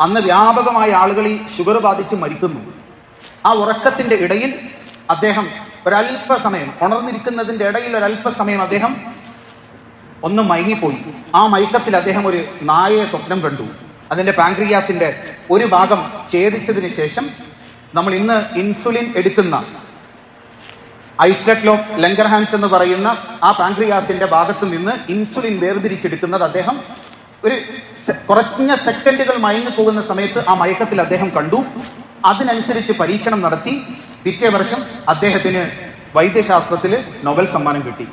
അന്ന് വ്യാപകമായ ആളുകൾ ഈ ഷുഗർ ബാധിച്ച് മരിക്കുന്നു. ആ ഉറക്കത്തിന്റെ ഇടയിൽ അദ്ദേഹം ഒരല്പസമയം, ഉണർന്നിരിക്കുന്നതിന്റെ ഇടയിൽ ഒരല്പസമയം അദ്ദേഹം ഒന്ന് മയങ്ങിപ്പോയി. ആ മയക്കത്തിൽ അദ്ദേഹം ഒരു നായയെ സ്വപ്നം കണ്ടു. അതിന്റെ പാൻക്രിയാസിന്റെ ഒരു ഭാഗം ഛേദിച്ചതിന് ശേഷം നമ്മൾ ഇന്ന് ഇൻസുലിൻ എടുക്കുന്ന ഐസ്ലെറ്റ്ലോ ലങ്കർഹാൻസ് എന്ന് പറയുന്ന ആ പാൻക്രിയാസിന്റെ ഭാഗത്ത് നിന്ന് ഇൻസുലിൻ വേർതിരിച്ചെടുക്കുന്നത് അദ്ദേഹം ഒരു കുറഞ്ഞ സെക്കൻഡുകൾ മയങ്ങി പോകുന്ന സമയത്ത് ആ മയക്കത്തിൽ അദ്ദേഹം കണ്ടു. അതിനനുസരിച്ച് പരീക്ഷണം നടത്തി. പിറ്റേ വർഷം അദ്ദേഹത്തിന് വൈദ്യശാസ്ത്രത്തിൽ നോബൽ സമ്മാനം കിട്ടി.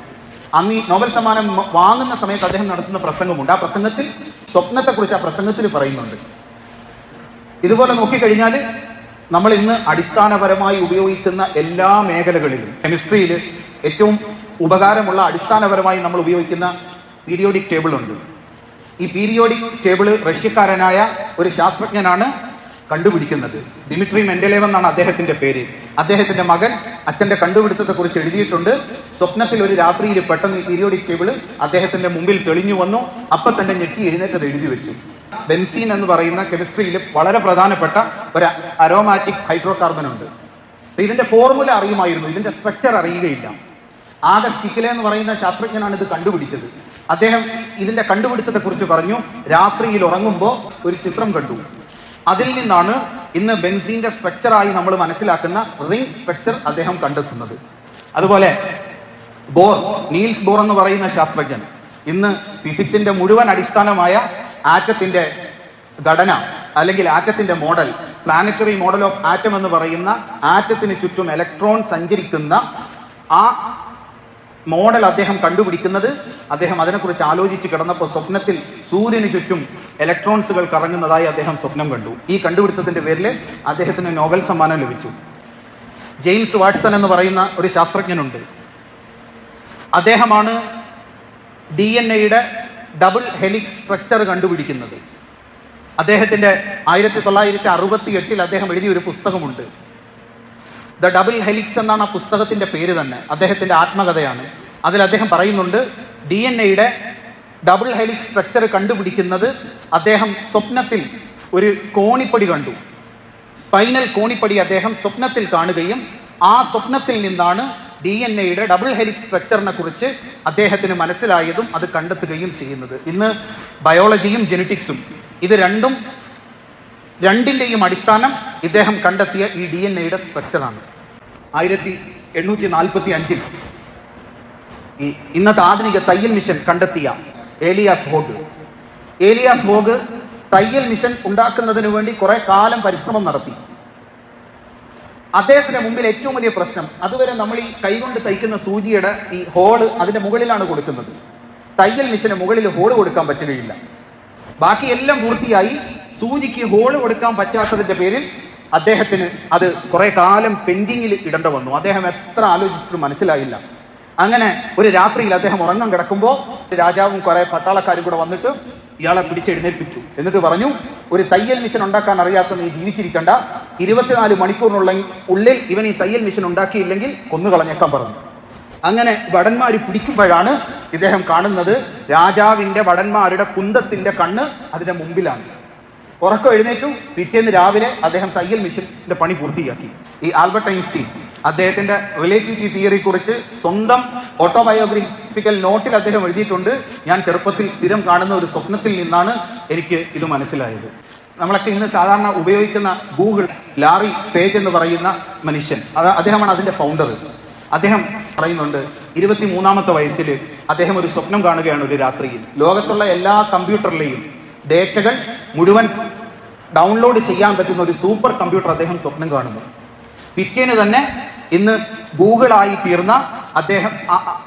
അന്ന് ഈ നോബൽ സമ്മാനം വാങ്ങുന്ന സമയത്ത് അദ്ദേഹം നടത്തുന്ന പ്രസംഗമുണ്ട്. ആ പ്രസംഗത്തിൽ സ്വപ്നത്തെക്കുറിച്ച് ആ പ്രസംഗത്തിൽ പറയുന്നുണ്ട്. ഇതുപോലെ നോക്കിക്കഴിഞ്ഞാൽ നമ്മൾ ഇന്ന് അടിസ്ഥാനപരമായി ഉപയോഗിക്കുന്ന എല്ലാ മേഖലകളിലും കെമിസ്ട്രിയിൽ ഏറ്റവും ഉപകാരമുള്ള അടിസ്ഥാനപരമായി നമ്മൾ ഉപയോഗിക്കുന്ന പീരിയോഡിക് ടേബിൾ ഉണ്ട്. ഈ പീരിയോഡിക് ടേബിൾ റഷ്യക്കാരനായ ഒരു ശാസ്ത്രജ്ഞനാണ് കണ്ടുപിടിക്കുന്നത്. ദിമിട്രി മെൻഡലേവ് എന്നാണ് അദ്ദേഹത്തിന്റെ പേര്. അദ്ദേഹത്തിന്റെ മകൻ അച്ഛന്റെ കണ്ടുപിടുത്തത്തെ കുറിച്ച് എഴുതിയിട്ടുണ്ട്. സ്വപ്നത്തിൽ ഒരു രാത്രിയിൽ പെട്ടെന്ന് ഈ പീരിയോഡിക് ടേബിൾ അദ്ദേഹത്തിന്റെ മുമ്പിൽ തെളിഞ്ഞു വന്നു. അപ്പൊ തന്നെ ഞെട്ടി എഴുന്നേറ്റത് എഴുതി വെച്ചു. ബെൻസീൻ എന്ന് പറയുന്ന കെമിസ്ട്രിയിൽ വളരെ പ്രധാനപ്പെട്ട ഒരു അരോമാറ്റിക് ഹൈഡ്രോ കാർബൺ ഉണ്ട്. ഇതിന്റെ ഫോർമുല അറിയുമായിരുന്നു, ഇതിന്റെ സ്ട്രക്ചർ അറിയുകയില്ല. ആകെ സ്റ്റിക്കിലെ എന്ന് പറയുന്ന ശാസ്ത്രജ്ഞനാണ് ഇത് കണ്ടുപിടിച്ചത്. അദ്ദേഹം ഇതിന്റെ കണ്ടുപിടുത്തത്തെ കുറിച്ച് പറഞ്ഞു. രാത്രിയിൽ ഉറങ്ങുമ്പോൾ ഒരു ചിത്രം കണ്ടു. അതിൽ നിന്നാണ് ഇന്ന് ബെൻസീന്റെ സ്ട്രക്ചറായി നമ്മൾ മനസ്സിലാക്കുന്ന റിംഗ് സ്ട്രക്ചർ അദ്ദേഹം കണ്ടെത്തുന്നത്. അതുപോലെ ബോർ, നീൽസ് ബോർ എന്ന് പറയുന്ന ശാസ്ത്രജ്ഞൻ ഇന്ന് ഫിസിക്സിന്റെ മുഴുവൻ അടിസ്ഥാനമായ ആറ്റത്തിന്റെ ഘടന അല്ലെങ്കിൽ ആറ്റത്തിന്റെ model, planetary model of atom എന്ന് പറയുന്ന ആറ്റത്തിന് ചുറ്റും ഇലക്ട്രോൺ സഞ്ചരിക്കുന്ന ആ മോഡൽ അദ്ദേഹം കണ്ടുപിടിക്കുന്നത്, അദ്ദേഹം അതിനെക്കുറിച്ച് ആലോചിച്ച് കിടന്നപ്പോൾ സ്വപ്നത്തിൽ സൂര്യന് ചുറ്റും ഇലക്ട്രോൺസുകൾ കറങ്ങുന്നതായി അദ്ദേഹം സ്വപ്നം കണ്ടു. ഈ കണ്ടുപിടുത്തത്തിന്റെ പേരിൽ അദ്ദേഹത്തിന് നോബൽ സമ്മാനം ലഭിച്ചു. ജെയിംസ് വാട്സൺ എന്ന് പറയുന്ന ഒരു ശാസ്ത്രജ്ഞനുണ്ട്. അദ്ദേഹമാണ് DNA-യുടെ ഡബിൾ ഹെലിക്സ് സ്ട്രക്ചർ കണ്ടുപിടിക്കുന്നത്. അദ്ദേഹത്തിന്റെ 1968 അദ്ദേഹം എഴുതിയ ഒരു പുസ്തകമുണ്ട്. ദ ഡബിൾ ഹെലിക്സ് എന്നാണ് ആ പുസ്തകത്തിന്റെ പേര് തന്നെ. അദ്ദേഹത്തിന്റെ ആത്മകഥയാണ്. അതിൽ അദ്ദേഹം പറയുന്നുണ്ട്, DNA-യുടെ ഡബിൾ ഹെലിക്സ് സ്ട്രക്ചർ കണ്ടുപിടിക്കുന്നത് അദ്ദേഹം സ്വപ്നത്തിൽ ഒരു കോണിപ്പടി കണ്ടു. സ്പൈനൽ കോണിപ്പടി അദ്ദേഹം സ്വപ്നത്തിൽ കാണുകയും ആ സ്വപ്നത്തിൽ നിന്നാണ് DNA-യുടെ ഡബിൾ ഹെലിക്സ് സ്ട്രക്ചറിനെ കുറിച്ച് അദ്ദേഹത്തിന് മനസ്സിലായതും അത് കണ്ടെത്തുകയും ചെയ്യുന്നത്. ഇന്ന് ബയോളജിയും ജെനറ്റിക്സും ഇത് രണ്ടിന്റെയും അടിസ്ഥാനം ഇദ്ദേഹം കണ്ടെത്തിയ ഈ DNA-യുടെ സ്ട്രക്ചറാണ്. 1845 ഈ ഇന്നത്തെ ആധുനിക തയ്യൽ മിഷൻ കണ്ടെത്തിയ ഏലിയാസ് ഹോഗ് തയ്യൽ മിഷൻ ഉണ്ടാക്കുന്നതിന് വേണ്ടി കുറെ കാലം പരിശ്രമം നടത്തി. അദ്ദേഹത്തിന്റെ മുമ്പിൽ ഏറ്റവും വലിയ പ്രശ്നം, അതുവരെ നമ്മൾ ഈ കൈകൊണ്ട് തയ്ക്കുന്ന സൂചിയുടെ ഈ ഹോള് അതിന്റെ മുകളിലാണ് കൊടുക്കുന്നത്. തയ്യൽ മിഷന് മുകളിൽ ഹോള് കൊടുക്കാൻ പറ്റുകയില്ല. ബാക്കിയെല്ലാം പൂർത്തിയായി, സൂചിക്ക് ഹോള് കൊടുക്കാൻ പറ്റാത്തതിന്റെ പേരിൽ അദ്ദേഹത്തിന് അത് കുറെ കാലം പെൻഡിങ്ങിൽ ഇടേണ്ട വന്നു. അദ്ദേഹം എത്ര ആലോചിച്ചിട്ടും മനസ്സിലായില്ല. അങ്ങനെ ഒരു രാത്രിയിൽ അദ്ദേഹം ഉറങ്ങാൻ കിടക്കുമ്പോൾ രാജാവും കുറെ പട്ടാളക്കാരും കൂടെ വന്നിട്ട് ഇയാളെ പിടിച്ചെഴുന്നേൽപ്പിച്ചു. എന്നിട്ട് പറഞ്ഞു, ഒരു തയ്യൽ മിഷൻ ഉണ്ടാക്കാൻ അറിയാത്ത നീ ജീവിച്ചിരിക്കണ്ട, 24 മണിക്കൂറിനുള്ളിൽ ഇവൻ ഈ തയ്യൽ മിഷൻ ഉണ്ടാക്കിയില്ലെങ്കിൽ കൊന്നുകളഞ്ഞേക്കാൻ പറഞ്ഞു. അങ്ങനെ ഭടന്മാര് പിടിക്കുമ്പോഴാണ് ഇദ്ദേഹം കാണുന്നത് രാജാവിന്റെ ഭടന്മാരുടെ കുന്തത്തിന്റെ കണ്ണ് അതിന്റെ മുമ്പിലാണ്. ഉറക്കം എഴുന്നേറ്റു. പിറ്റേന്ന് രാവിലെ അദ്ദേഹം തയ്യൽ മിഷന്റെ പണി പൂർത്തിയാക്കി. ഈ ആൽബർട്ട് ഐൻസ്റ്റീൻ അദ്ദേഹത്തിന്റെ റിലേറ്റിവിറ്റി തിയറി കുറിച്ച് സ്വന്തം ഓട്ടോബയോഗ്രഫിക്കൽ നോട്ടിൽ അദ്ദേഹം എഴുതിയിട്ടുണ്ട്, ഞാൻ ചെറുപ്പത്തിൽ സ്ഥിരം കാണുന്ന ഒരു സ്വപ്നത്തിൽ നിന്നാണ് എനിക്ക് ഇത് മനസ്സിലായത്. നമ്മളൊക്കെ ഇന്ന് സാധാരണ ഉപയോഗിക്കുന്ന ഗൂഗിൾ, ലാറി പേജ് എന്ന് പറയുന്ന മനുഷ്യൻ, അദ്ദേഹമാണ് അതിന്റെ ഫൗണ്ടർ. അദ്ദേഹം പറയുന്നുണ്ട്, 23-ാമത്തെ വയസ്സിൽ അദ്ദേഹം ഒരു സ്വപ്നം കാണുകയാണ് ഒരു രാത്രിയിൽ. ലോകത്തുള്ള എല്ലാ കമ്പ്യൂട്ടറിലെയും ഡേറ്റകൾ മുഴുവൻ ഡൗൺലോഡ് ചെയ്യാൻ പറ്റുന്ന ഒരു സൂപ്പർ കമ്പ്യൂട്ടർ അദ്ദേഹം സ്വപ്നം കാണുന്നു. പിറ്റേന്ന് തന്നെ ഇന്ന് ഗൂഗിളായി തീർന്ന അദ്ദേഹം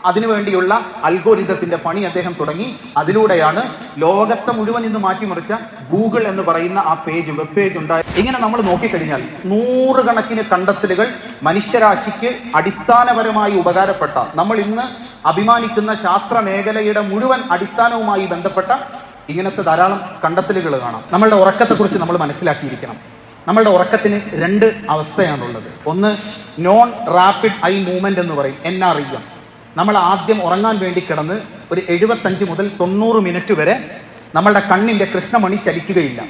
അതിനുവേണ്ടിയുള്ള അൽഗോരിതത്തിന്റെ പണി അദ്ദേഹം തുടങ്ങി. അതിലൂടെയാണ് ലോകത്തെ മുഴുവൻ ഇന്ന് മാറ്റിമറിച്ച ഗൂഗിൾ എന്ന് പറയുന്ന ആ വെബ് പേജ് ഉണ്ടായി. ഇങ്ങനെ നമ്മൾ നോക്കിക്കഴിഞ്ഞാൽ നൂറുകണക്കിന് കണ്ടെത്തലുകൾ മനുഷ്യരാശിക്ക് അടിസ്ഥാനപരമായി ഉപകാരപ്പെട്ട, നമ്മൾ ഇന്ന് അഭിമാനിക്കുന്ന ശാസ്ത്ര മേഖലയുടെ മുഴുവൻ അടിസ്ഥാനവുമായി ബന്ധപ്പെട്ട ഇങ്ങനത്തെ ധാരാളം കണ്ടെത്തലുകൾ കാണാം. നമ്മളുടെ ഉറക്കത്തെക്കുറിച്ച് നമ്മൾ മനസ്സിലാക്കിയിരിക്കണം. നമ്മളുടെ ഉറക്കത്തിന് രണ്ട് അവസ്ഥയാണുള്ളത്. ഒന്ന് നോൺ റാപ്പിഡ് ഐ മൂവ്മെന്റ് എന്ന് പറയും, NREM. നമ്മൾ ആദ്യം ഉറങ്ങാൻ വേണ്ടി കിടന്ന് ഒരു 75 മുതൽ 90 മിനിറ്റ് വരെ നമ്മളുടെ കണ്ണിന്റെ കൃഷ്ണമണി ചലിക്കുകയില്ല,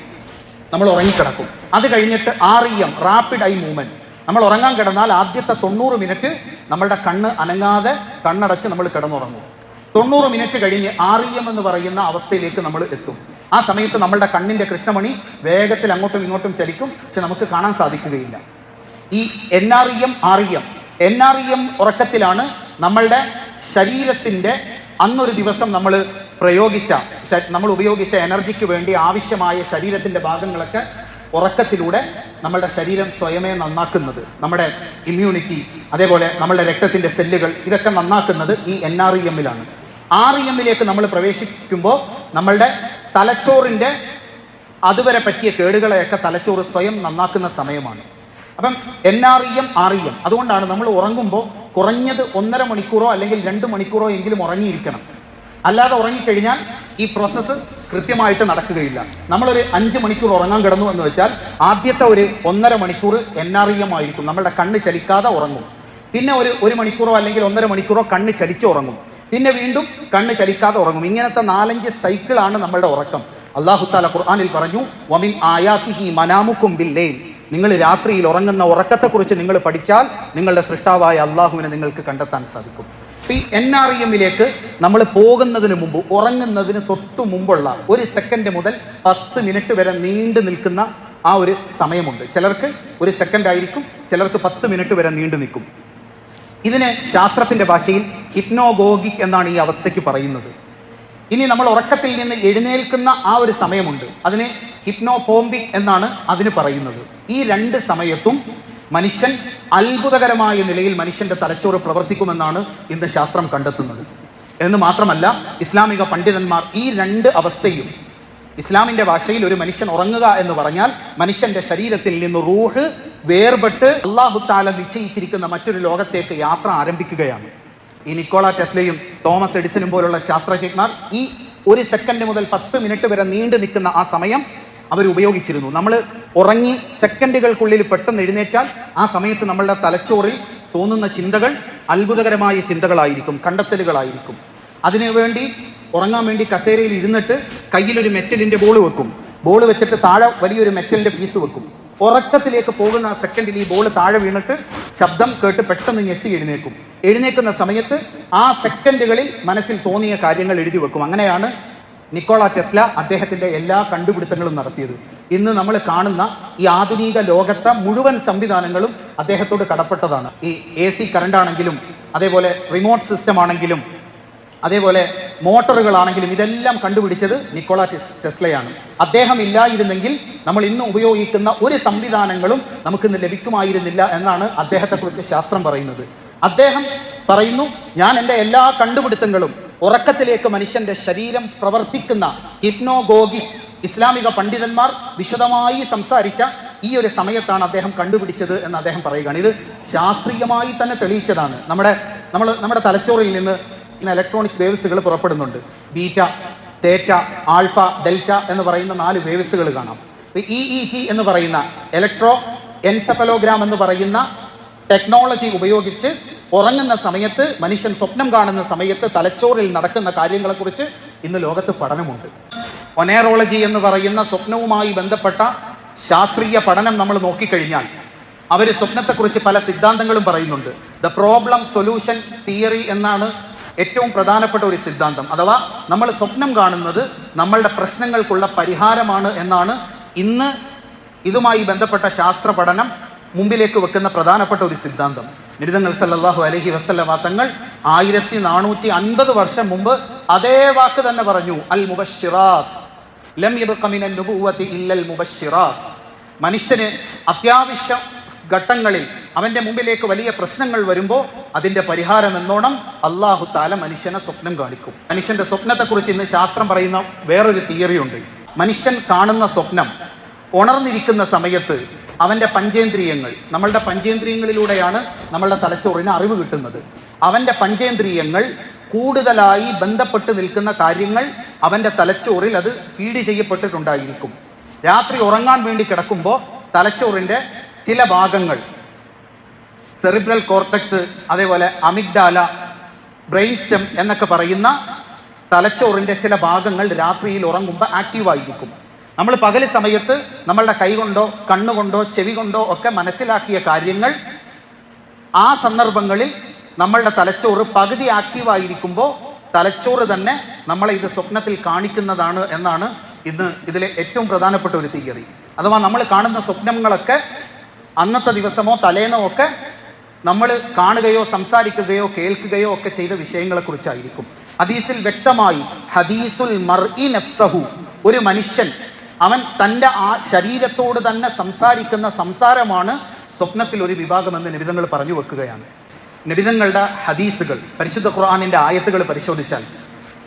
നമ്മൾ ഉറങ്ങിക്കിടക്കും. അത് കഴിഞ്ഞിട്ട് REM, റാപ്പിഡ് ഐ മൂവ്മെന്റ്. നമ്മൾ ഉറങ്ങാൻ കിടന്നാൽ ആദ്യത്തെ 90 മിനിറ്റ് നമ്മളുടെ കണ്ണ് അനങ്ങാതെ കണ്ണടച്ച് നമ്മൾ കിടന്നുറങ്ങും. 90 മിനിറ്റ് കഴിഞ്ഞ് REM എന്ന് പറയുന്ന അവസ്ഥയിലേക്ക് നമ്മൾ എത്തും. ആ സമയത്ത് നമ്മളുടെ കണ്ണിന്റെ കൃഷ്ണമണി വേഗത്തിൽ അങ്ങോട്ടും ഇങ്ങോട്ടും ചലിക്കും, പക്ഷെ നമുക്ക് കാണാൻ സാധിക്കുകയില്ല. ഈ NREM, REM. NREM ഉറക്കത്തിലാണ് നമ്മളുടെ ശരീരത്തിന്റെ അന്നൊരു ദിവസം നമ്മൾ ഉപയോഗിച്ച എനർജിക്ക് വേണ്ടി ആവശ്യമായ ശരീരത്തിന്റെ ഭാഗങ്ങളൊക്കെ ഉറക്കത്തിലൂടെ നമ്മളുടെ ശരീരം സ്വയമേ നന്നാക്കുന്നത്. നമ്മുടെ ഇമ്മ്യൂണിറ്റി, അതേപോലെ നമ്മളുടെ രക്തത്തിന്റെ സെല്ലുകൾ, ഇതൊക്കെ നന്നാക്കുന്നത് ഈ NREM-ലാണ്. REM-ലേക്ക് നമ്മൾ പ്രവേശിക്കുമ്പോൾ നമ്മളുടെ തലച്ചോറിന്റെ അതുവരെ പറ്റിയ കേടുകളെയൊക്കെ തലച്ചോറ് സ്വയം നന്നാക്കുന്ന സമയമാണ്. അപ്പം NREM, REM. അതുകൊണ്ടാണ് നമ്മൾ ഉറങ്ങുമ്പോൾ കുറഞ്ഞത് 1.5 മണിക്കൂറോ അല്ലെങ്കിൽ 2 മണിക്കൂറോ എങ്കിലും ഉറങ്ങിയിരിക്കണം. അല്ലാതെ ഉറങ്ങിക്കഴിഞ്ഞാൽ ഈ പ്രോസസ്സ് കൃത്യമായിട്ട് നടക്കുകയില്ല. നമ്മളൊരു 5 മണിക്കൂർ ഉറങ്ങാൻ കിടന്നു എന്ന് വെച്ചാൽ ആദ്യത്തെ ഒരു 1.5 മണിക്കൂർ NREM ആയിരിക്കും, നമ്മളുടെ കണ്ണ് ചലിക്കാതെ ഉറങ്ങും. പിന്നെ ഒരു 1 മണിക്കൂറോ അല്ലെങ്കിൽ 1.5 മണിക്കൂറോ കണ്ണ് ചലിച്ച് ഉറങ്ങും. പിന്നെ വീണ്ടും കണ്ണ് ചലിക്കാതെ ഉറങ്ങും. ഇങ്ങനത്തെ 4-5 സൈക്കിളാണ് നമ്മളുടെ ഉറക്കം. അല്ലാഹു തആല ഖുർആനിൽ പറഞ്ഞു, വമിൻ ആയാതിഹി മനാമുക്കും ബില്ലൈൽ. നിങ്ങൾ രാത്രിയിൽ ഉറങ്ങുന്ന ഉറക്കത്തെക്കുറിച്ച് നിങ്ങൾ പഠിച്ചാൽ നിങ്ങളുടെ സൃഷ്ടാവായ അള്ളാഹുവിനെ നിങ്ങൾക്ക് കണ്ടെത്താൻ സാധിക്കും. ഈ NREM-ലേക്ക് നമ്മൾ പോകുന്നതിന് മുമ്പ്, ഉറങ്ങുന്നതിന് തൊട്ടു മുമ്പുള്ള 1 സെക്കൻഡ് മുതൽ 10 മിനിറ്റ് വരെ നീണ്ടു നിൽക്കുന്ന ആ ഒരു സമയമുണ്ട്. ചിലർക്ക് 1 സെക്കൻഡ് ആയിരിക്കും, ചിലർക്ക് 10 മിനിറ്റ് വരെ നീണ്ടു നിൽക്കും. ഇതിന് ശാസ്ത്രത്തിന്റെ ഭാഷയിൽ ഹിപ്നോഗോഗിക് എന്നാണ് ഈ അവസ്ഥയ്ക്ക് പറയുന്നത്. ഇനി നമ്മൾ ഉറക്കത്തിൽ നിന്ന് എഴുന്നേൽക്കുന്ന ആ ഒരു സമയമുണ്ട്, അതിന് ഹിപ്നോപോംബിക് എന്നാണ് അതിന് പറയുന്നത്. ഈ 2 സമയത്തും മനുഷ്യൻ അത്ഭുതകരമായ നിലയിൽ മനുഷ്യന്റെ തലച്ചോറ് പ്രവർത്തിക്കുമെന്നാണ് ഇന്ന് ശാസ്ത്രം കണ്ടെത്തുന്നത്. എന്ന് മാത്രമല്ല, ഇസ്ലാമിക പണ്ഡിതന്മാർ ഈ 2 അവസ്ഥയും, ഇസ്ലാമിന്റെ ഭാഷയിൽ ഒരു മനുഷ്യൻ ഉറങ്ങുക എന്ന് പറഞ്ഞാൽ മനുഷ്യന്റെ ശരീരത്തിൽ നിന്ന് റൂഹ് വേർപെട്ട് അല്ലാഹു തആല നിശ്ചയിച്ചിരിക്കുന്ന മറ്റൊരു ലോകത്തേക്ക് യാത്ര ആരംഭിക്കുകയാണ്. ഈ നിക്കോള ടെസ്ലയും തോമസ് എഡിസനും പോലുള്ള ശാസ്ത്രജ്ഞന്മാർ ഈ 1 സെക്കൻഡ് മുതൽ 10 മിനിറ്റ് വരെ നീണ്ടു നിൽക്കുന്ന ആ സമയം അവർ ഉപയോഗിച്ചിരുന്നു. നമ്മൾ ഉറങ്ങി സെക്കൻഡുകൾക്കുള്ളിൽ പെട്ടെന്ന് എഴുന്നേറ്റാൽ ആ സമയത്ത് നമ്മളുടെ തലച്ചോറിൽ തോന്നുന്ന ചിന്തകൾ അത്ഭുതകരമായ ചിന്തകളായിരിക്കും, കണ്ടെത്തലുകളായിരിക്കും. അതിനുവേണ്ടി ഉറങ്ങാൻ വേണ്ടി കസേരയിൽ ഇരുന്നിട്ട് കയ്യിലൊരു മെറ്റലിന്റെ ബോൾ വെക്കും. ബോൾ വെച്ചിട്ട് താഴെ വലിയൊരു മെറ്റലിന്റെ പീസ് വെക്കും. ഉറക്കത്തിലേക്ക് പോകുന്ന ആ സെക്കൻഡിൽ ഈ ബോൾ താഴെ വീണിട്ട് ശബ്ദം കേട്ട് പെട്ടെന്ന് ഞെട്ടി എഴുന്നേക്കും. എഴുന്നേക്കുന്ന സമയത്ത് ആ സെക്കൻഡുകളിൽ മനസ്സിൽ തോന്നിയ കാര്യങ്ങൾ എഴുതി വെക്കും. അങ്ങനെയാണ് നിക്കോള ടെസ്ല അദ്ദേഹത്തിന്റെ എല്ലാ കണ്ടുപിടുത്തങ്ങളും നടത്തിയത്. ഇന്ന് നമ്മൾ കാണുന്ന ഈ ആധുനിക ലോകത്തെ മുഴുവൻ സംവിധാനങ്ങളും അദ്ദേഹത്തോട് കടപ്പെട്ടതാണ്. ഈ AC കറണ്ട് ആണെങ്കിലും, അതേപോലെ റിമോട്ട് സിസ്റ്റം ആണെങ്കിലും, അതേപോലെ മോട്ടോറുകളാണെങ്കിലും ഇതെല്ലാം കണ്ടുപിടിച്ചത് നിക്കോള ടെസ്ലയാണ്. അദ്ദേഹം ഇല്ലായിരുന്നെങ്കിൽ നമ്മൾ ഇന്ന് ഉപയോഗിക്കുന്ന ഒരു സംവിധാനങ്ങളും നമുക്കിന്ന് ലഭിക്കുമായിരുന്നില്ല എന്നാണ് അദ്ദേഹത്തെക്കുറിച്ച് ശാസ്ത്രം പറയുന്നത്. അദ്ദേഹം പറയുന്നു, ഞാൻ എൻ്റെ എല്ലാ കണ്ടുപിടുത്തങ്ങളും ഉറക്കത്തിലേക്ക് മനുഷ്യന്റെ ശരീരം പ്രവർത്തിക്കുന്ന ഹിപ്നോഗോഗി ഇസ്ലാമിക പണ്ഡിതന്മാർ വിശദമായി സംസാരിച്ച ഈ ഒരു സമയത്താണ് അദ്ദേഹം കണ്ടുപിടിച്ചത് എന്ന് അദ്ദേഹം പറയുകയാണ്. ഇത് ശാസ്ത്രീയമായി തന്നെ തെളിയിച്ചതാണ്. നമ്മുടെ തലച്ചോറിൽ നിന്ന് ഇലക്ട്രോണിക് വേവ്സുകൾ പുറപ്പെടുന്നുണ്ട്. ബീറ്റ, തേറ്റ, ആൽഫ, ഡെൽറ്റ എന്ന് പറയുന്ന 4 വേവ്സുകൾ കാണാം. EEG എന്ന് പറയുന്ന ഇലക്ട്രോ എൻസെഫലോഗ്രാം എന്ന് പറയുന്ന ടെക്നോളജി ഉപയോഗിച്ച് ഉറങ്ങുന്ന സമയത്ത്, മനുഷ്യൻ സ്വപ്നം കാണുന്ന സമയത്ത് തലച്ചോറിൽ നടക്കുന്ന കാര്യങ്ങളെക്കുറിച്ച് ഇന്ന് ലോകത്ത് പഠനമുണ്ട്. ഒനേറോളജി എന്ന് പറയുന്ന സ്വപ്നവുമായി ബന്ധപ്പെട്ട ശാസ്ത്രീയ പഠനം നമ്മൾ നോക്കിക്കഴിഞ്ഞാൽ അവർ സ്വപ്നത്തെക്കുറിച്ച് പല സിദ്ധാന്തങ്ങളും പറയുന്നുണ്ട്. ദ പ്രോബ്ലം സൊല്യൂഷൻ തിയറി എന്നാണ് ഏറ്റവും പ്രധാനപ്പെട്ട ഒരു സിദ്ധാന്തം. അഥവാ നമ്മൾ സ്വപ്നം കാണുന്നത് നമ്മളുടെ പ്രശ്നങ്ങൾക്കുള്ള പരിഹാരമാണ് എന്നാണ് ഇന്ന് ഇതുമായി ബന്ധപ്പെട്ട ശാസ്ത്ര പഠനം മുമ്പിലേക്ക് വെക്കുന്ന പ്രധാനപ്പെട്ട ഒരു സിദ്ധാന്തം. നബി തങ്ങൾ സല്ലല്ലാഹു അലൈഹി വസല്ലമ തങ്ങൾ 1450 വർഷം മുമ്പ് അതേ വാക്ക് തന്നെ പറഞ്ഞു, അൽ മുബശ്ശിറാത്ത് ലം യബ്ഖ മിനൻ നുബുവ്വതി ഇല്ലൽ മുബശ്ശിറാത്ത്. മനുഷ്യന് അത്യാവശ്യ ഘട്ടങ്ങളിൽ അവന്റെ മുമ്പിലേക്ക് വലിയ പ്രശ്നങ്ങൾ വരുമ്പോൾ അതിന്റെ പരിഹാരം എന്നോണം അല്ലാഹു തആല മനുഷ്യനെ സ്വപ്നം കാണിക്കും. മനുഷ്യന്റെ സ്വപ്നത്തെക്കുറിച്ച് ഇന്ന് ശാസ്ത്രം പറയുന്ന വേറൊരു തിയറി ഉണ്ട്. മനുഷ്യൻ കാണുന്ന സ്വപ്നം ഉണർന്നിരിക്കുന്ന സമയത്ത് അവന്റെ പഞ്ചേന്ദ്രിയങ്ങൾ, നമ്മളുടെ പഞ്ചേന്ദ്രിയങ്ങളിലൂടെയാണ് നമ്മളുടെ തലച്ചോറിന് അറിവ് കിട്ടുന്നത്. അവന്റെ പഞ്ചേന്ദ്രിയങ്ങൾ കൂടുതലായി ബന്ധപ്പെട്ട് നിൽക്കുന്ന കാര്യങ്ങൾ അവന്റെ തലച്ചോറിൽ അത് ഫീഡ് ചെയ്യപ്പെട്ടിട്ടുണ്ടായിരിക്കും. രാത്രി ഉറങ്ങാൻ വേണ്ടി കിടക്കുമ്പോൾ തലച്ചോറിന്റെ ചില ഭാഗങ്ങൾ, സെറിബ്രൽ കോർട്ടക്സ്, അതേപോലെ അമിഗ്ഡാല, ബ്രെയിൻ സ്റ്റെം എന്നൊക്കെ പറയുന്ന തലച്ചോറിന്റെ ചില ഭാഗങ്ങൾ രാത്രിയിൽ ഉറങ്ങുമ്പോൾ ആക്റ്റീവായിരിക്കും. നമ്മൾ പകൽ സമയത്ത് നമ്മളുടെ കൈകൊണ്ടോ കണ്ണുകൊണ്ടോ ചെവി കൊണ്ടോ ഒക്കെ മനസ്സിലാക്കിയ കാര്യങ്ങൾ ആ സന്ദർഭങ്ങളിൽ നമ്മളുടെ തലച്ചോറ് പകുതി ആക്റ്റീവായിരിക്കുമ്പോൾ തലച്ചോറ് തന്നെ നമ്മളെ ഇത് സ്വപ്നത്തിൽ കാണിക്കുന്നതാണ് എന്നാണ് ഇന്ന് ഇതിലെ ഏറ്റവും പ്രധാനപ്പെട്ട ഒരു തിയറി. അഥവാ നമ്മൾ കാണുന്ന സ്വപ്നങ്ങളൊക്കെ അന്നത്തെ ദിവസമോ തലേന്നോ ഒക്കെ നമ്മൾ കാണുകയോ സംസാരിക്കുകയോ കേൾക്കുകയോ ഒക്കെ ചെയ്ത വിഷയങ്ങളെ കുറിച്ചായിരിക്കും. ഹദീസിൽ വ്യക്തമായി, ഹദീസുൽ മർഇ നഫ്സഹു, ഒരു മനുഷ്യൻ അവൻ തൻ്റെ ആ ശരീരത്തോട് തന്നെ സംസാരിക്കുന്ന സംസാരമാണ് സ്വപ്നത്തിൽ ഒരു വിഭാഗമെന്ന് നബിതങ്ങൾ പറഞ്ഞു വെക്കുകയാണ്. നബിതങ്ങളുടെ ഹദീസുകൾ, പരിശുദ്ധ ഖുർആനിന്റെ ആയത്തുകൾ പരിശോധിച്ചാൽ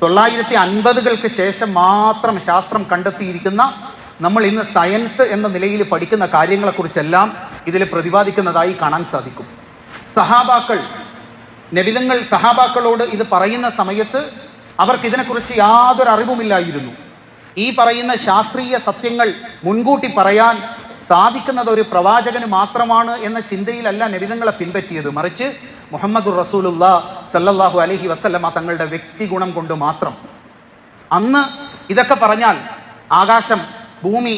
950-കൾക്ക് ശേഷം മാത്രം ശാസ്ത്രം കണ്ടെത്തിയിരിക്കുന്ന, നമ്മൾ ഇന്ന് സയൻസ് എന്ന നിലയിൽ പഠിക്കുന്ന കാര്യങ്ങളെക്കുറിച്ചെല്ലാം ഇതിൽ പ്രതിപാദിക്കുന്നതായി കാണാൻ സാധിക്കും. സഹാബാക്കൾ, നബിതങ്ങൾ സഹാബാക്കളോട് ഇത് പറയുന്ന സമയത്ത് അവർക്ക് ഇതിനെക്കുറിച്ച് യാതൊരു അറിവുമില്ലായിരുന്നു. ഈ പറയുന്ന ശാസ്ത്രീയ സത്യങ്ങൾ മുൻകൂട്ടി പറയാൻ സാധിക്കുന്നത് ഒരു പ്രവാചകന് മാത്രമാണ് എന്ന ചിന്തയിലല്ല നബിതങ്ങളെ പിൻപറ്റിയത്. മറിച്ച് മുഹമ്മദുർ റസൂലുള്ളാഹി സല്ലല്ലാഹു അലൈഹി വസല്ലമ തങ്ങളുടെ വ്യക്തി ഗുണം കൊണ്ട് മാത്രം. അന്ന് ഇതൊക്കെ പറഞ്ഞാൽ ആകാശം, ഭൂമി,